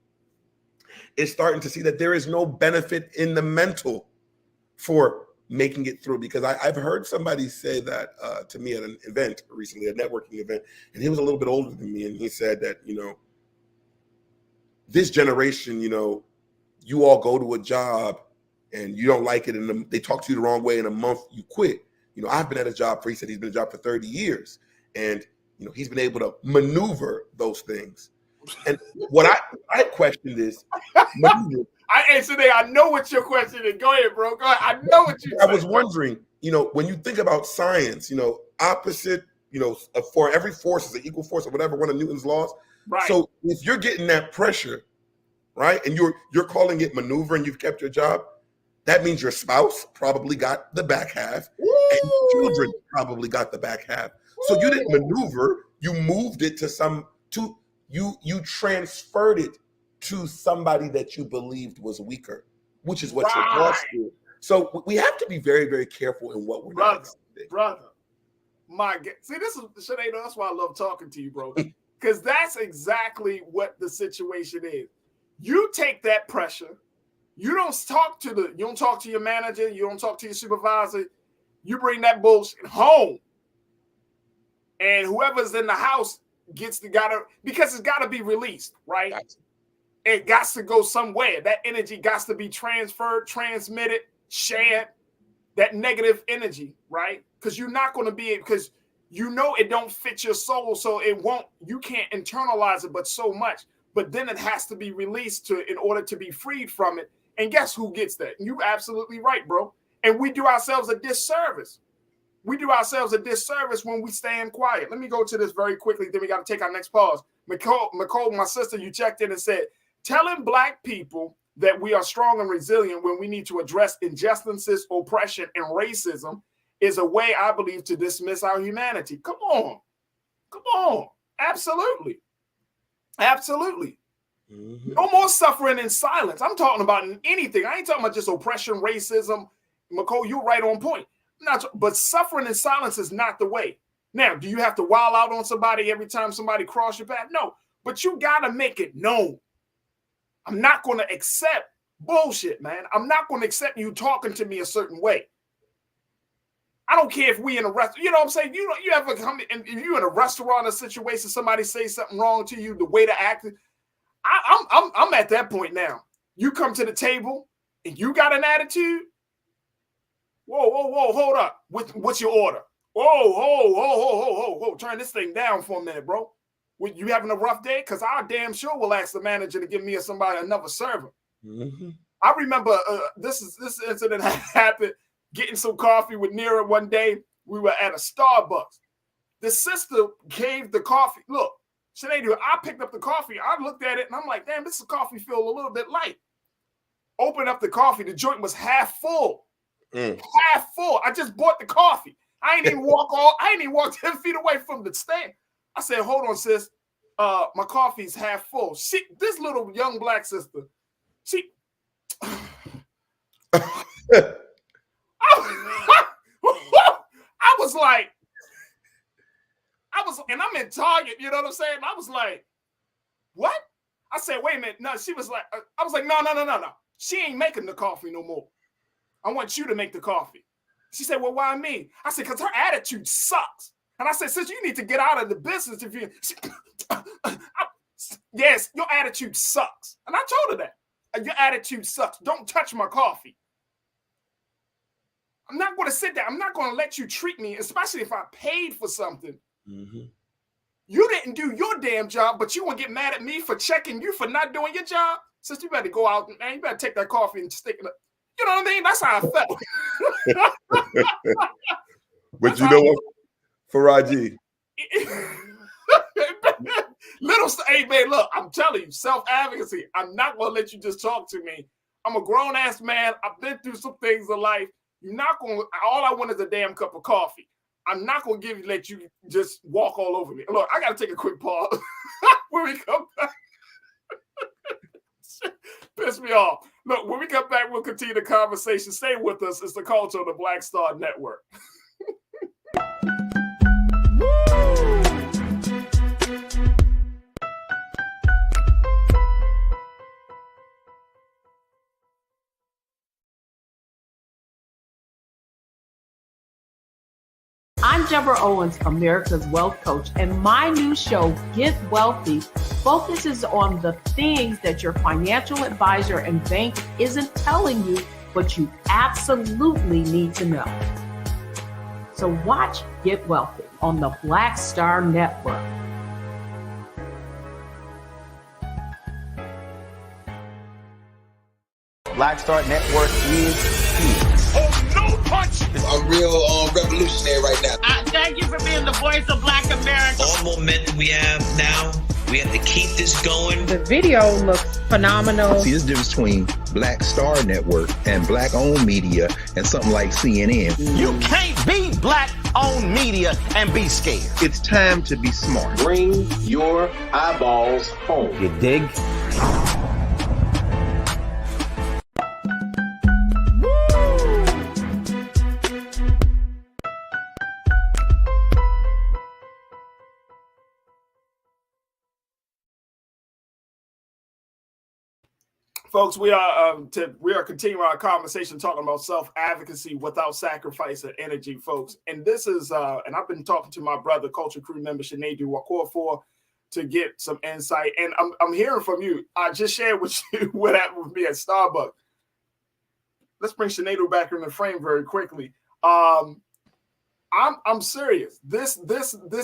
is starting to see that there is no benefit in the mental for making it through. Because I've heard somebody say that to me at an event recently, a networking event, and he was a little bit older than me, and he said that, you know, this generation, you know, you all go to a job and you don't like it, and they talk to you the wrong way, in a month you quit. You know, I've been at a job for, he said he's been at a job for 30 years, and, you know, he's been able to maneuver those things. And what I questioned is, I know what your question is. Go ahead, bro. Go ahead. I know what you. I was wondering, you know, when you think about science, you know, opposite, you know, for every force is an equal force or whatever, one of Newton's laws. Right. So if you're getting that pressure, right, and you're calling it maneuver, and you've kept your job, that means your spouse probably got the back half, and children probably got the back half. So you didn't maneuver, you moved it to you transferred it to somebody that you believed was weaker, which is what your boss did. So we have to be very, very careful in what we're doing. Brother, my God. See, this is Sinead, that's why I love talking to you, bro. Because that's exactly what the situation is. You take that pressure, you don't talk to your manager, you don't talk to your supervisor, you bring that bullshit home. And whoever's in the house because it's gotta be released, right? Gotcha. It got to go somewhere. That energy got to be transferred, transmitted, shared. That negative energy, right? Because you're not going to be, because you know it don't fit your soul, so you can't internalize it, but so much. But then it has to be released in order to be freed from it. And guess who gets that? You're absolutely right, bro. And we do ourselves a disservice. We do ourselves a disservice when we stand quiet. Let me go to this very quickly, then we got to take our next pause. Nicole, my sister, you checked in and said, telling Black people that we are strong and resilient when we need to address injustices, oppression, and racism is a way, I believe, to dismiss our humanity. Come on. Absolutely. Mm-hmm. No more suffering in silence. I'm talking about anything. I ain't talking about just oppression, racism. McCole, you're right on point. But suffering in silence is not the way. Now, do you have to wild out on somebody every time somebody crosses your path? No, but you got to make it known. I'm not going to accept bullshit, man. I'm not going to accept you talking to me a certain way. I don't care if we in a restaurant, you know what I'm saying? You ever come and if you in a restaurant or situation, somebody say something wrong to you, the way to act. I'm at that point now. You come to the table and you got an attitude. Whoa, hold up. What's your order? Whoa. Turn this thing down for a minute, bro. You having a rough day? Because I damn sure will ask the manager to give me another server. Mm-hmm. I remember this incident happened, getting some coffee with Nira one day. We were at a Starbucks. The sister gave the coffee. Look, Sinead, I picked up the coffee. I looked at it and I'm like, damn, this coffee feels a little bit light. Open up the coffee. The joint was half full. Half full. I just bought the coffee. I ain't even walk 10 feet away from the stand. I said, hold on, sis. My coffee's half full. This little young Black sister, I was, and I'm in Target, you know what I'm saying? I was like, what? I said, wait a minute. No, she was like, I was like, no. She ain't making the coffee no more. I want you to make the coffee. She said, well, why me? I said, because her attitude sucks. And I said, sis, you need to get out of the business if you... Yes, your attitude sucks. And I told her that. Your attitude sucks. Don't touch my coffee. I'm not going to sit there. I'm not going to let you treat me, especially if I paid for something. Mm-hmm. You didn't do your damn job, but you want to get mad at me for checking you for not doing your job? Sister, you better go out, man. You better take that coffee and stick it up. You know what I mean? That's how I felt. But you know what, Faraji? Hey, man, look, I'm telling you, self-advocacy. I'm not going to let you just talk to me. I'm a grown-ass man. I've been through some things in life. You're not going to, all I want is a damn cup of coffee. I'm not going to let you just walk all over me. Look, I got to take a quick pause. When we come back, piss me off. Look, when we come back, we'll continue the conversation. Stay with us. It's the Culture of the Black Star Network. I'm Deborah Owens, America's Wealth Coach, and my new show, Get Wealthy, focuses on the things that your financial advisor and bank isn't telling you, but you absolutely need to know. So watch Get Wealthy on the Black Star Network. Black Star Network is here. Oh, no punch! I'm real revolutionary right now. Thank you for being the voice of Black America. All momentum we have now, we have to keep this going. The video looks phenomenal. See, there's a difference between Black Star Network and black-owned media and something like CNN. You can't be black-owned media and be scared. It's time to be smart. Bring your eyeballs home. You dig? Folks, we are continuing our conversation talking about self-advocacy without sacrifice of energy, folks. And this is, and I've been talking to my brother, Culture Crew member Sinead Wakorfor, to get some insight. And I'm hearing from you. I just shared with you what happened with me at Starbucks. Let's bring Sinead back in the frame very quickly. I'm serious. This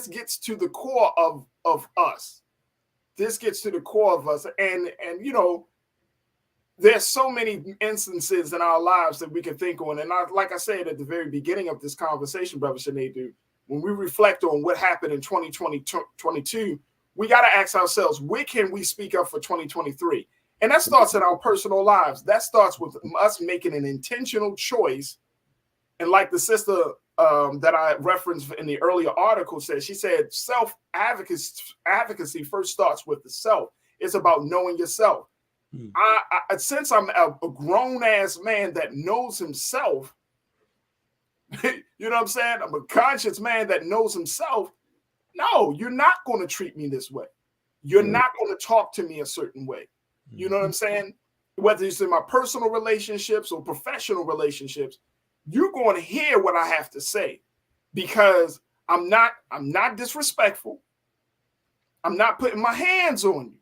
gets to the core of us. This gets to the core of us, and you know. There's so many instances in our lives that we can think on. And like I said at the very beginning of this conversation, Brother Sinead, when we reflect on what happened in 2022, we got to ask ourselves, where can we speak up for 2023? And that starts in our personal lives. That starts with us making an intentional choice. And like the sister that I referenced in the earlier article said, she said, self-advocacy first starts with the self. It's about knowing yourself. Since I'm a grown-ass man that knows himself, you know what I'm saying? I'm a conscious man that knows himself. No, you're not going to treat me this way. You're not going to talk to me a certain way. You know what I'm saying? Whether it's in my personal relationships or professional relationships, you're going to hear what I have to say because I'm not disrespectful. I'm not putting my hands on you.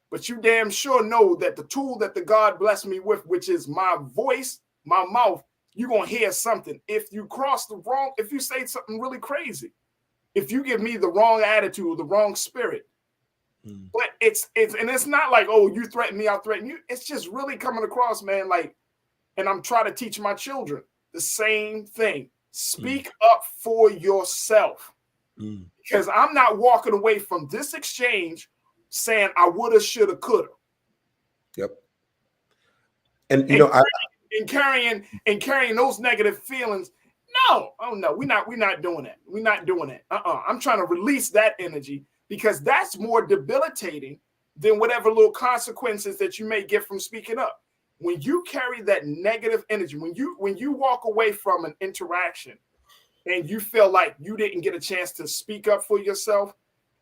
But you damn sure know that the tool that the God blessed me with, which is my voice, my mouth, you're going to hear something. If you if you say something really crazy, if you give me the wrong attitude, the wrong spirit, but it's not like, oh, you threaten me, I'll threaten you. It's just really coming across, man, like, and I'm trying to teach my children the same thing. Speak up for yourself because I'm not walking away from this exchange saying I woulda, shoulda, coulda. Yep. And you know, carrying those negative feelings. No, oh no, we're not doing that. We're not doing that. I'm trying to release that energy because that's more debilitating than whatever little consequences that you may get from speaking up. When you carry that negative energy, when you walk away from an interaction and you feel like you didn't get a chance to speak up for yourself,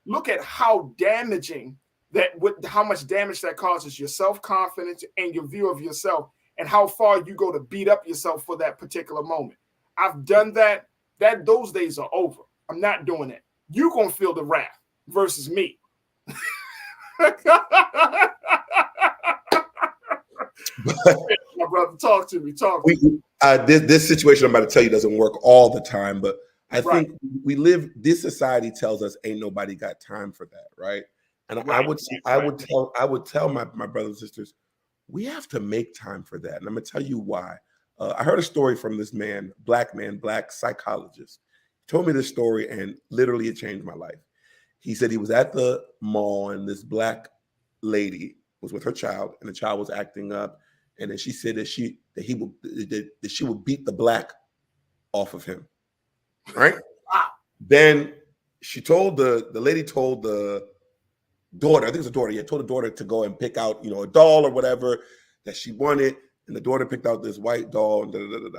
look at how damaging how much damage that causes your self-confidence and your view of yourself and how far you go to beat up yourself for that particular moment. I've done that. Those days are over. I'm not doing it. You're going to feel the wrath versus me. My brother, talk to me. This situation I'm about to tell you doesn't work all the time, but I think this society tells us ain't nobody got time for that, right? And I would tell my brothers and sisters, we have to make time for that. And I'm gonna tell you why. I heard a story from this man, black psychologist. He told me this story and literally it changed my life. He said he was at the mall and this black lady was with her child and the child was acting up. And then she said that she would beat the black off of him. Right? Then she told the lady told the daughter, I think it was a daughter, told the daughter to go and pick out, a doll or whatever that she wanted. And the daughter picked out this white doll and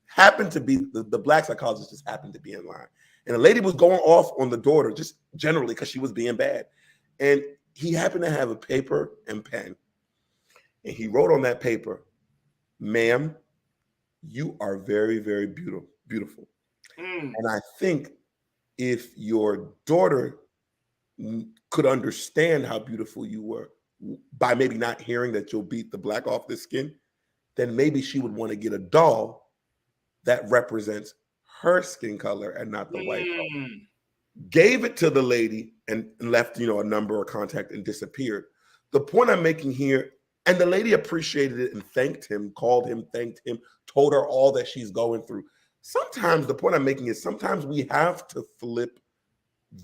happened to be the black psychologist just happened to be in line. And the lady was going off on the daughter just generally because she was being bad. And he happened to have a paper and pen. And he wrote on that paper, "Ma'am, you are very, very beautiful. And I think if your daughter could understand how beautiful you were by maybe not hearing that you'll beat the black off the skin, then maybe she would want to get a doll that represents her skin color and not the white color." Gave it to the lady and left, a number or contact and disappeared. The point I'm making here, and the lady appreciated it and thanked him, called him, thanked him, told her all that she's going through. Sometimes the point I'm making is sometimes we have to flip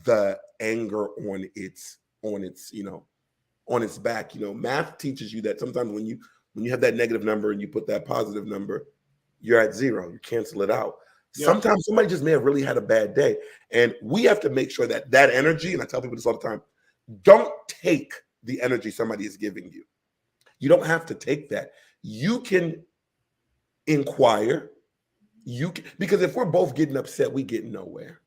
the anger on its back. Math teaches you that sometimes when you have that negative number and you put that positive number, you're at zero. You cancel it out. Yeah. Sometimes somebody just may have really had a bad day. And we have to make sure that energy, and I tell people this all the time, don't take the energy somebody is giving you. You don't have to take that. You can inquire. Because if we're both getting upset, we get nowhere.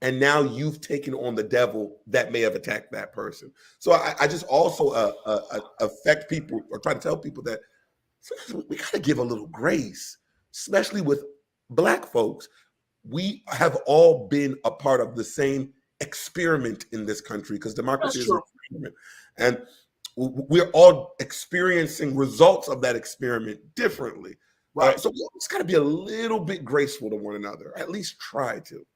And now you've taken on the devil that may have attacked that person. So I just also affect people or try to tell people that sometimes we got to give a little grace, especially with Black folks. We have all been a part of the same experiment in this country because democracy is an experiment. And we're all experiencing results of that experiment differently. Right. So we just got to be a little bit graceful to one another, at least try to.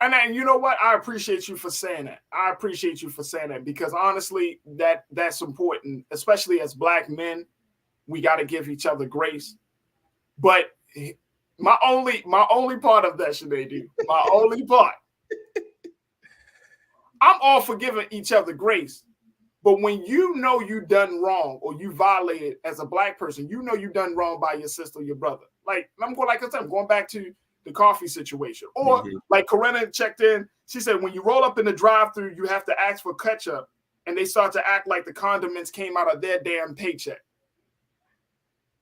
And then, you know what? I appreciate you for saying that. I appreciate you for saying that because honestly, that's important, especially as Black men. We got to give each other grace. But my only part of that, Sinead, my only part, I'm all for giving each other grace. But when you know you done wrong or you violated as a Black person, you know you done wrong by your sister or your brother. Like I'm going back to the coffee situation. Or like Corinna checked in, she said when you roll up in the drive-thru, you have to ask for ketchup, and they start to act like the condiments came out of their damn paycheck.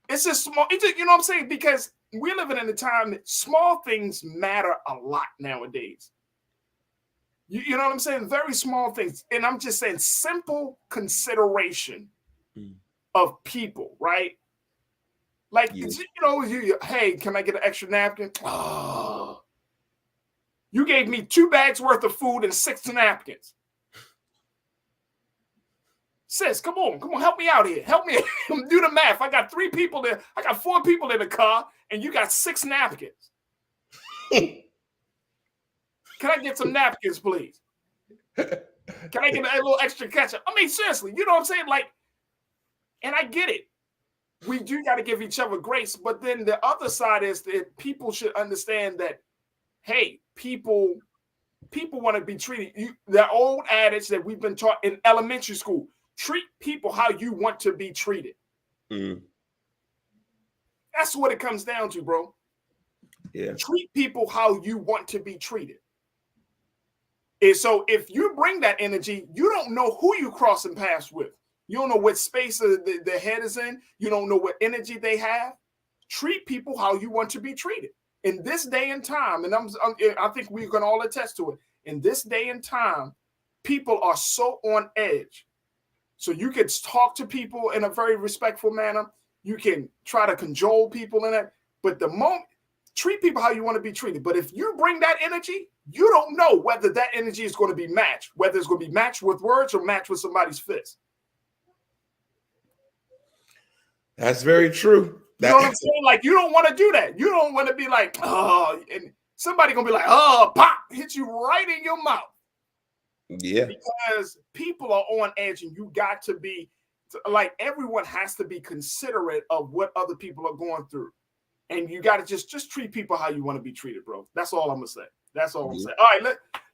It's just small. It's just, you know what I'm saying? Because we're living in a time that small things matter a lot nowadays. You know what I'm saying? Very small things. And I'm just saying simple consideration of people, right? Like, hey, can I get an extra napkin? Oh, you gave me 2 bags worth of food and 6 napkins. Sis, come on, help me out here. Help me do the math. I got 3 people there. I got 4 people in the car, and you got 6 napkins. Can I get some napkins, please? Can I get a little extra ketchup? I mean, seriously, you know what I'm saying? Like, and I get it. We do got to give each other grace. But then the other side is that people should understand that, hey, people want to be treated. The old adage that we've been taught in elementary school, treat people how you want to be treated. That's what it comes down to, bro. Yeah. Treat people how you want to be treated. And so if you bring that energy, you don't know who you're crossing paths with. You don't know what space the head is in. You don't know what energy they have. Treat people how you want to be treated. In this day and time, and I think we can all attest to it, in this day and time, people are so on edge. So you can talk to people in a very respectful manner. You can try to cajole people in it. But the moment, treat people how you want to be treated. But if you bring that energy, you don't know whether that energy is going to be matched, whether it's going to be matched with words or matched with somebody's fist. That's very true. You know what I'm saying? Like, you don't want to do that. You don't want to be like, oh, and somebody gonna be like, oh, pop, hit you right in your mouth. Yeah. Because people are on edge, and you got to be like, everyone has to be considerate of what other people are going through. And you got to just treat people how you want to be treated, bro. That's all I'm gonna say. That's all I'm saying. All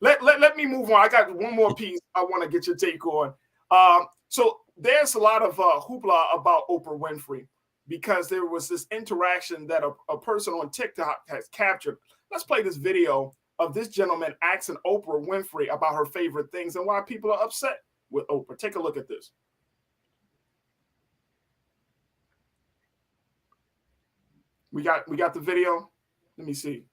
right, let me move on. I got one more piece I want to get your take on. So there's a lot of hoopla about Oprah Winfrey, because there was this interaction that a person on TikTok has captured. Let's play this video of this gentleman asking Oprah Winfrey about her favorite things and why people are upset with Oprah. Take a look at this. We got the video. Let me see.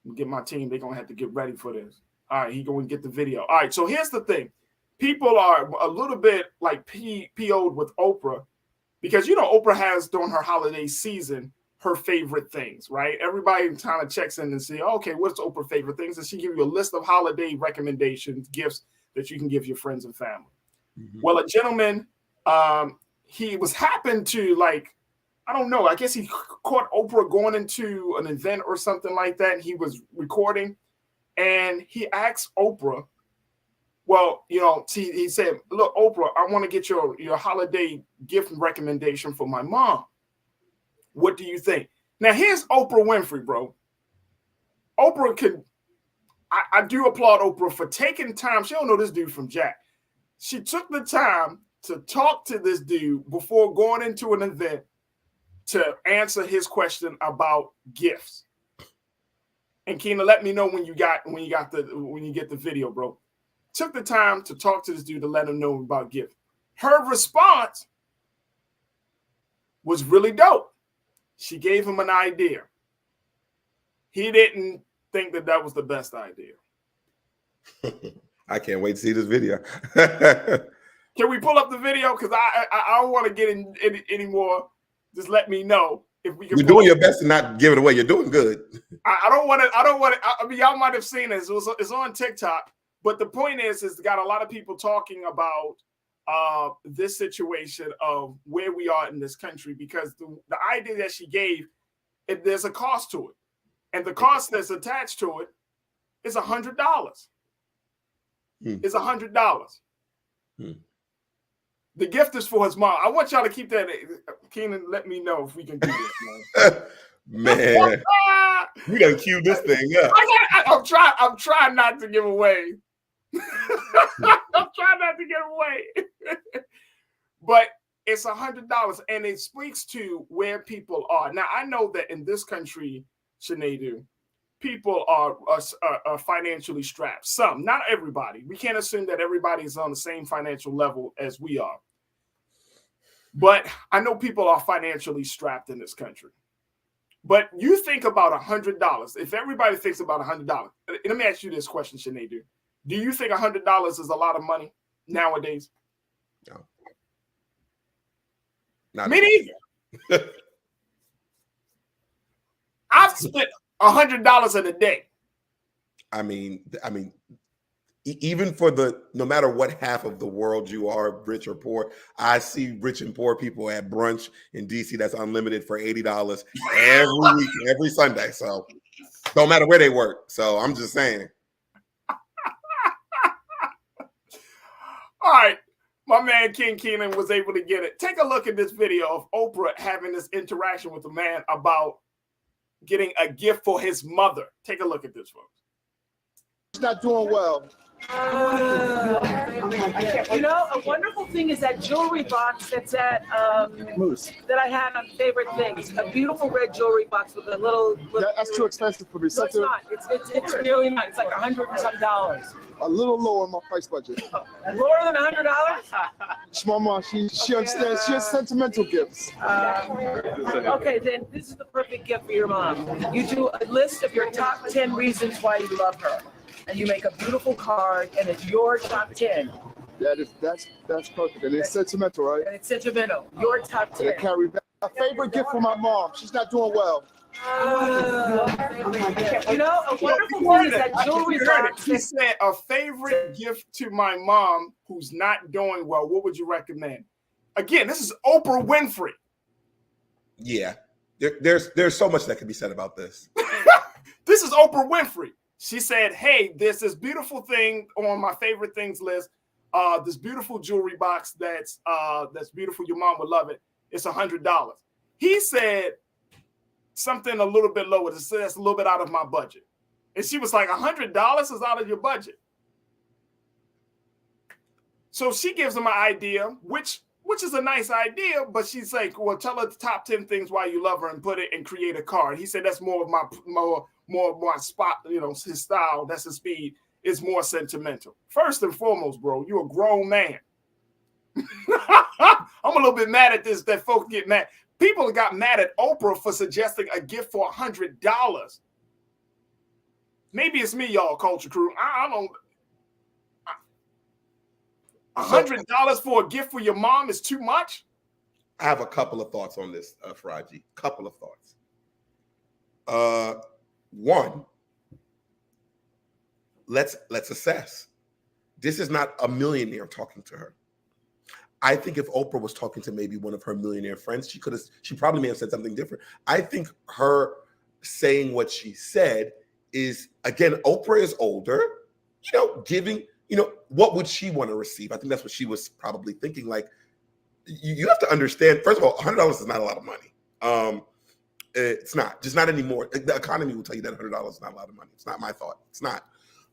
Let me get my team. They're going to have to get ready for this. All right, he's going to get the video. All right, so here's the thing. People are a little bit like PO'd with Oprah, because, you know, Oprah has, during her holiday season, her favorite things, right? Everybody kind of checks in and see, okay, what's Oprah's favorite things? And she give you a list of holiday recommendations, gifts that you can give your friends and family. Mm-hmm. Well, a gentleman, he was happened to, like, I don't know, I guess he caught Oprah going into an event or something like that. And he was recording, and he asked Oprah, well, you know, he said, look, Oprah, I want to get your holiday gift recommendation for my mom. What do you think? Now, here's Oprah Winfrey, bro. Oprah could, I do applaud Oprah for taking time. She don't know this dude from Jack. She took the time to talk to this dude before going into an event to answer his question about gifts. And Keena, let me know when you get the video, bro. Took the time to talk to this dude to let him know about gifts. Her response was really dope. She gave him an idea. He didn't think that was the best idea. I can't wait to see this video. Can we pull up the video? Because I don't want to get in any more. Just let me know if we can. You're doing your best to not give it away. You're doing good. I don't want to. I mean, y'all might have seen it. It's on TikTok. But the point is got a lot of people talking about this situation of where we are in this country, because the idea that she gave, there's a cost to it. And the cost that's attached to it is $100. It's $100. The gift is for his mom. I want y'all to keep that. Keenan, let me know if we can do this, man. We gotta cue this thing up. I'm trying not to give away. I'm trying not to give away. But it's $100, and it speaks to where people are. Now, I know that in this country, Sinead, people are financially strapped. Some, not everybody. We can't assume that everybody is on the same financial level as we are. But I know people are financially strapped in this country. But you think about $100. If everybody thinks about $100, let me ask you this question, Sinead. Do you think $100 is a lot of money nowadays? No. Not me neither. I've spent $100 in a day. I mean, even for no matter what half of the world you are, rich or poor, I see rich and poor people at brunch in DC that's unlimited for $80 every week, every Sunday. So don't matter where they work. So I'm just saying. All right. My man King Keenan was able to get it. Take a look at this video of Oprah having this interaction with a man about getting a gift for his mother. Take a look at this, folks. She's not doing well. You know, a wonderful thing is that jewelry box that's at Moose. That I had on favorite things. A beautiful red jewelry box with a little. That's too expensive for me. No, it's not. It's really not. It's like $100 and some. A little lower in my price budget. Lower than $100? Mama, she understands. She has sentimental gifts. Okay, then this is the perfect gift for your mom. You do a list of your top 10 reasons why you love her. And you make a beautiful card, and it's your top 10. That's perfect. And it's sentimental, right? And it's sentimental. Your top 10. And I carry back. A favorite gift for my mom. She's not doing well. You know, a wonderful thing is that jewelry box. He said a favorite gift to my mom who's not doing well. What would you recommend? Again, this is Oprah Winfrey. Yeah, there's so much that can be said about this. This is Oprah Winfrey. She said, hey, there's this beautiful thing on my favorite things list. This beautiful jewelry box that's beautiful. Your mom would love it. It's $100. He said something a little bit lower. That's a little bit out of my budget. And she was like, $100 is out of your budget. So she gives him an idea, which is a nice idea, but she's like, well, tell her the top 10 things why you love her and put it and create a card. He said that's more of my spot, his style, that's his speed, is more sentimental. First and foremost, bro, you're a grown man. I'm a little bit mad at this, that folks get mad. People got mad at Oprah for suggesting a gift for $100. Maybe it's me, y'all, Culture Crew. I don't. $100 for a gift for your mom is too much? I have a couple of thoughts on this, Faraji. Couple of thoughts. One, let's assess. This is not a millionaire talking to her. I think if Oprah was talking to maybe one of her millionaire friends, she probably may have said something different. I think her saying what she said is, again, Oprah is older, giving, what would she want to receive? I think that's what she was probably thinking. Like, you have to understand, first of all, $100 is not a lot of money. It's not, just not anymore. The economy will tell you that $100 is not a lot of money. It's not my thought. It's not.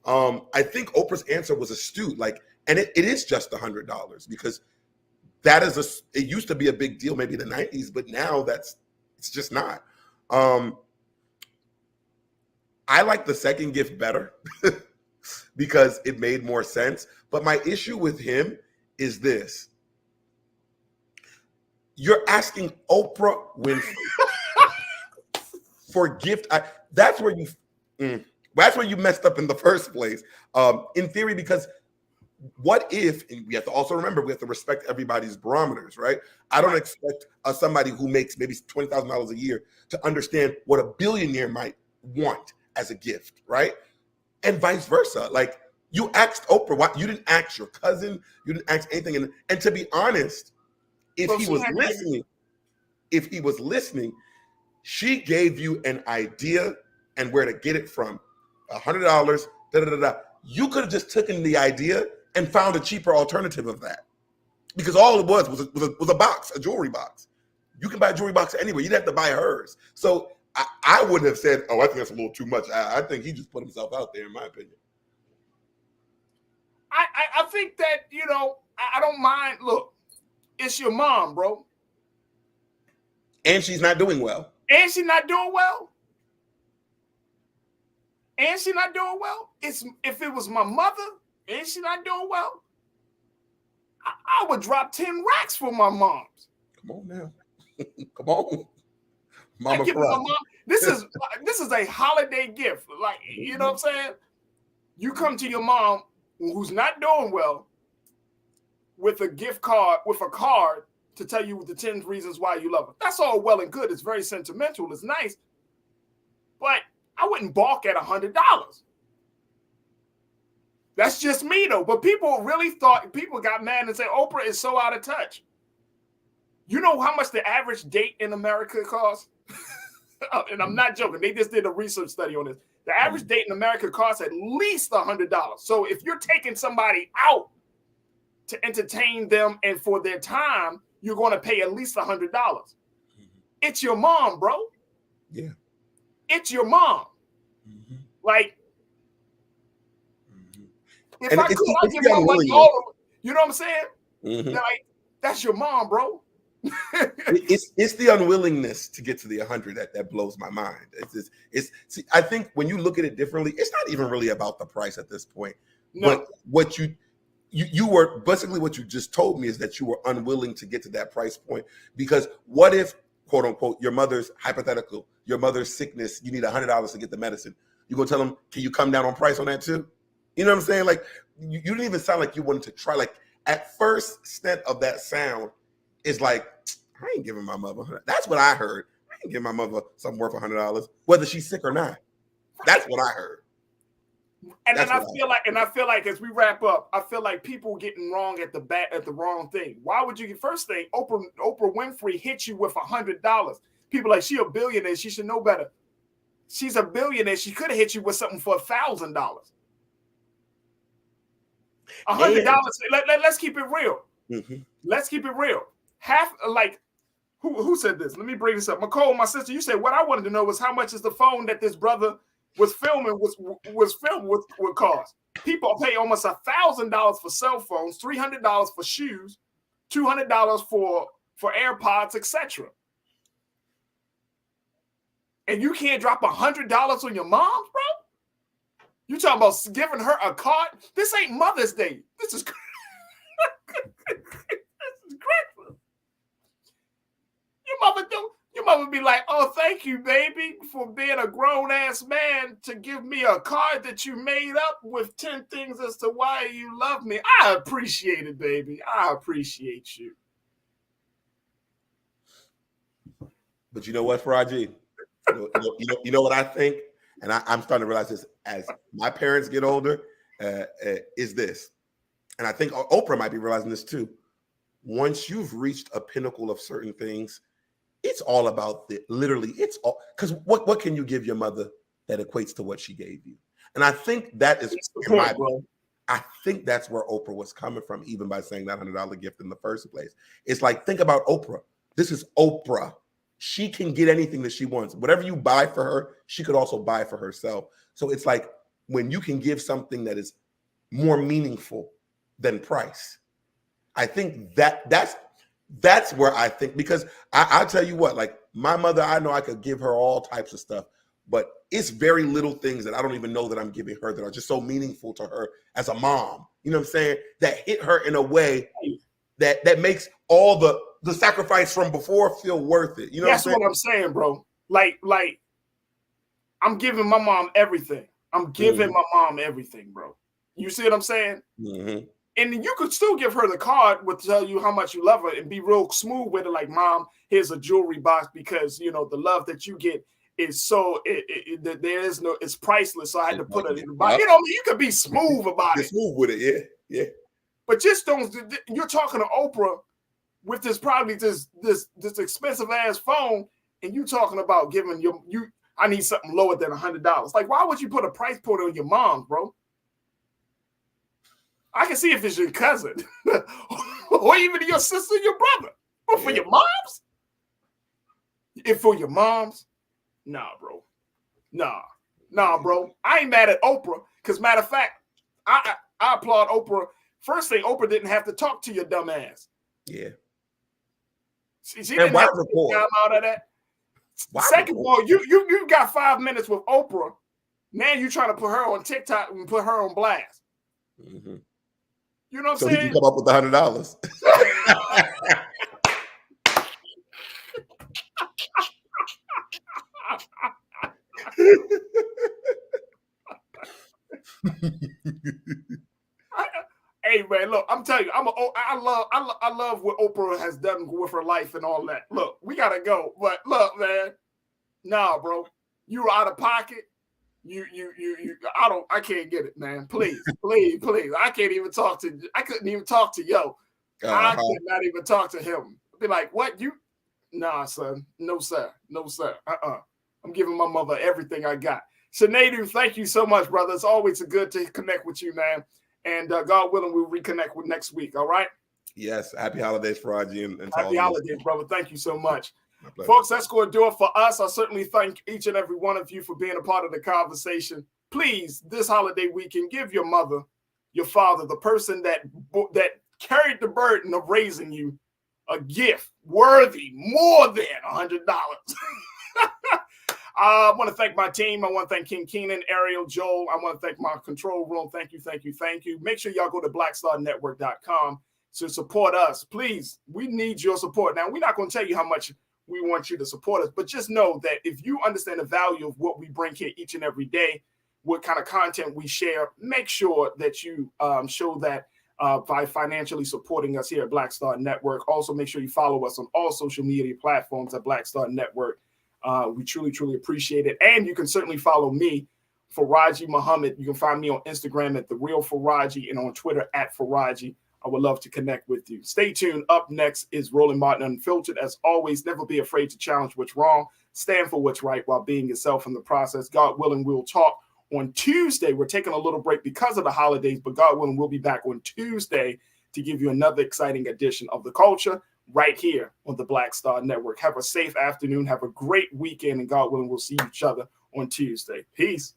I think Oprah's answer was astute, and it is just $100 because it used to be a big deal maybe in the 90s, but now it's just not. I like the second gift better because it made more sense. But my issue with him is this. You're asking Oprah Winfrey for a gift. That's where you messed up in the first place. In theory, because what if, and we have to also remember, we have to respect everybody's barometers, right? I don't expect somebody who makes maybe $20,000 a year to understand what a billionaire might want as a gift, right? And vice versa. Like, you asked Oprah, why you didn't ask your cousin, you didn't ask anything. And to be honest, if he was listening, she gave you an idea and where to get it from. $100, You could have just taken the idea and found a cheaper alternative of that. Because all it was a box, a jewelry box. You can buy a jewelry box anywhere. You'd have to buy hers. So I wouldn't have said, oh, I think that's a little too much. I think he just put himself out there, in my opinion. I think that, I don't mind. Look, it's your mom, bro. And she's not doing well. And she's not doing well? If it was my mother and she's not doing well, I would drop 10 racks for my moms. Come on now. Come on. Mama, this is a holiday gift. Like, you know what I'm saying? You come to your mom who's not doing well with a gift card, with a card to tell you the 10 reasons why you love her. That's all well and good. It's very sentimental. It's nice. But I wouldn't balk at $100. That's just me, though. But people got mad and said, Oprah is so out of touch. You know how much the average date in America costs? And I'm not joking. They just did a research study on this. The average date in America costs at least $100. So if you're taking somebody out to entertain them and for their time, you're going to pay at least $100. It's your mom, bro. Yeah. It's your mom. Like, if I could, I'd give my money all of it. You know what I'm saying? Like, that's your mom, bro. It's the unwillingness to get to the 100 that blows my mind. See, I think when you look at it differently, it's not even really about the price at this point. No. But what you were basically, what you just told me is that you were unwilling to get to that price point, because what if, quote unquote, your mother's sickness, you need $100 to get the medicine. You gonna tell them, can you come down on price on that too? You know what I'm saying? Like, you didn't even sound like you wanted to try. Like, at first stint of that sound is like, I ain't giving my mother $100. That's what I heard. I ain't giving my mother something worth $100, whether she's sick or not. That's what I heard. And then I feel like as we wrap up, I feel like people getting wrong at the wrong thing. Why would you get first thing? Oprah Winfrey hit you with $100. People like, she a billionaire. She should know better. She's a billionaire. She could have hit you with something for $1,000. $100. Let's keep it real. Mm-hmm. Let's keep it real. Half, like, who said this? Let me bring this up. Nicole, my sister, you said what I wanted to know was how much is the phone that this brother was filming was filmed with cost. People pay almost $1,000 for cell phones, $300 for shoes, $200 for AirPods, etc. And you can't drop $100 on your mom, bro? You talking about giving her a card? This ain't Mother's Day. This is this is Christmas. Your mother be like, oh, thank you, baby, for being a grown-ass man to give me a card that you made up with 10 things as to why you love me. I appreciate it, baby. I appreciate you. But you know what, Faraji? You know what I think? And I'm starting to realize this as my parents get older, is this. And I think Oprah might be realizing this too. Once you've reached a pinnacle of certain things, it's all about it's all, because what can you give your mother that equates to what she gave you? And I think that is, I think that's where Oprah was coming from, even by saying that $100 gift in the first place. It's like, think about Oprah. This is Oprah. She can get anything that she wants. Whatever you buy for her, she could also buy for herself. So it's like when you can give something that is more meaningful than price. I think that's where I think, because I'll tell you what, like my mother, I know I could give her all types of stuff, but it's very little things that I don't even know that I'm giving her that are just so meaningful to her as a mom. You know what I'm saying? That hit her in a way that makes all the sacrifice from before feel worth it. You know that's what I'm saying, bro. Like I'm giving my mom everything. I'm giving my mom everything, bro. You see what I'm saying? Mm-hmm. And you could still give her the card with tell you how much you love her and be real smooth with it. Like, mom, here's a jewelry box because, you know, the love that you get is so, there is no, it's priceless. So I had to put it in the box. You know, you could be smooth about it. Smooth with it, yeah. But just don't, you're talking to Oprah with this probably this expensive ass phone, and you talking about giving I need something lower than $100. Like, why would you put a price point on your mom, bro? I can see if it's your cousin or even your sister, your brother. But for your moms? If for your moms, nah, bro. Nah, bro. I ain't mad at Oprah because, matter of fact, I applaud Oprah. First thing, Oprah didn't have to talk to your dumb ass. Yeah. She didn't have to get time out of that. Second of all, you got 5 minutes with Oprah. Now you trying to put her on TikTok and put her on blast. Mm-hmm. You know what I'm saying? So he can come up with $100. Hey man, look, I'm telling you, I love what Oprah has done with her life and all that. Look, we gotta go, but look, man, nah, bro, you out of pocket. I can't get it, man. Please. I couldn't even talk to yo. I could not even talk to him. I'd be like, what? Nah, son. No, sir. I'm giving my mother everything I got. Sinead, thank you so much, brother. It's always good to connect with you, man. And God willing, we'll reconnect with next week. All right? Yes. Happy holidays, Faraji. And happy holidays, brother. Thank you so much. Folks, that's going to do it for us. I certainly thank each and every one of you for being a part of the conversation. Please, this holiday weekend, give your mother, your father, the person that carried the burden of raising you, a gift worthy more than $100. I want to thank my team. I want to thank King Keenan, Ariel, Joel. I want to thank my control room. Thank you. Make sure y'all go to blackstarnetwork.com to support us. Please, we need your support. Now, we're not going to tell you how much we want you to support us, but just know that if you understand the value of what we bring here each and every day, what kind of content we share, make sure that you show that by financially supporting us here at Black Star Network. Also, make sure you follow us on all social media platforms at Black Star Network. We truly, truly appreciate it. And you can certainly follow me, Faraji Muhammad. You can find me on Instagram at The Real Faraji and on Twitter at Faraji. I would love to connect with you. Stay tuned. Up next is Roland Martin Unfiltered. As always, never be afraid to challenge what's wrong. Stand for what's right while being yourself in the process. God willing, we'll talk on Tuesday. We're taking a little break because of the holidays, but God willing, we'll be back on Tuesday to give you another exciting edition of The Culture right here on the Black Star Network. Have a safe afternoon. Have a great weekend, and God willing, we'll see each other on Tuesday. Peace.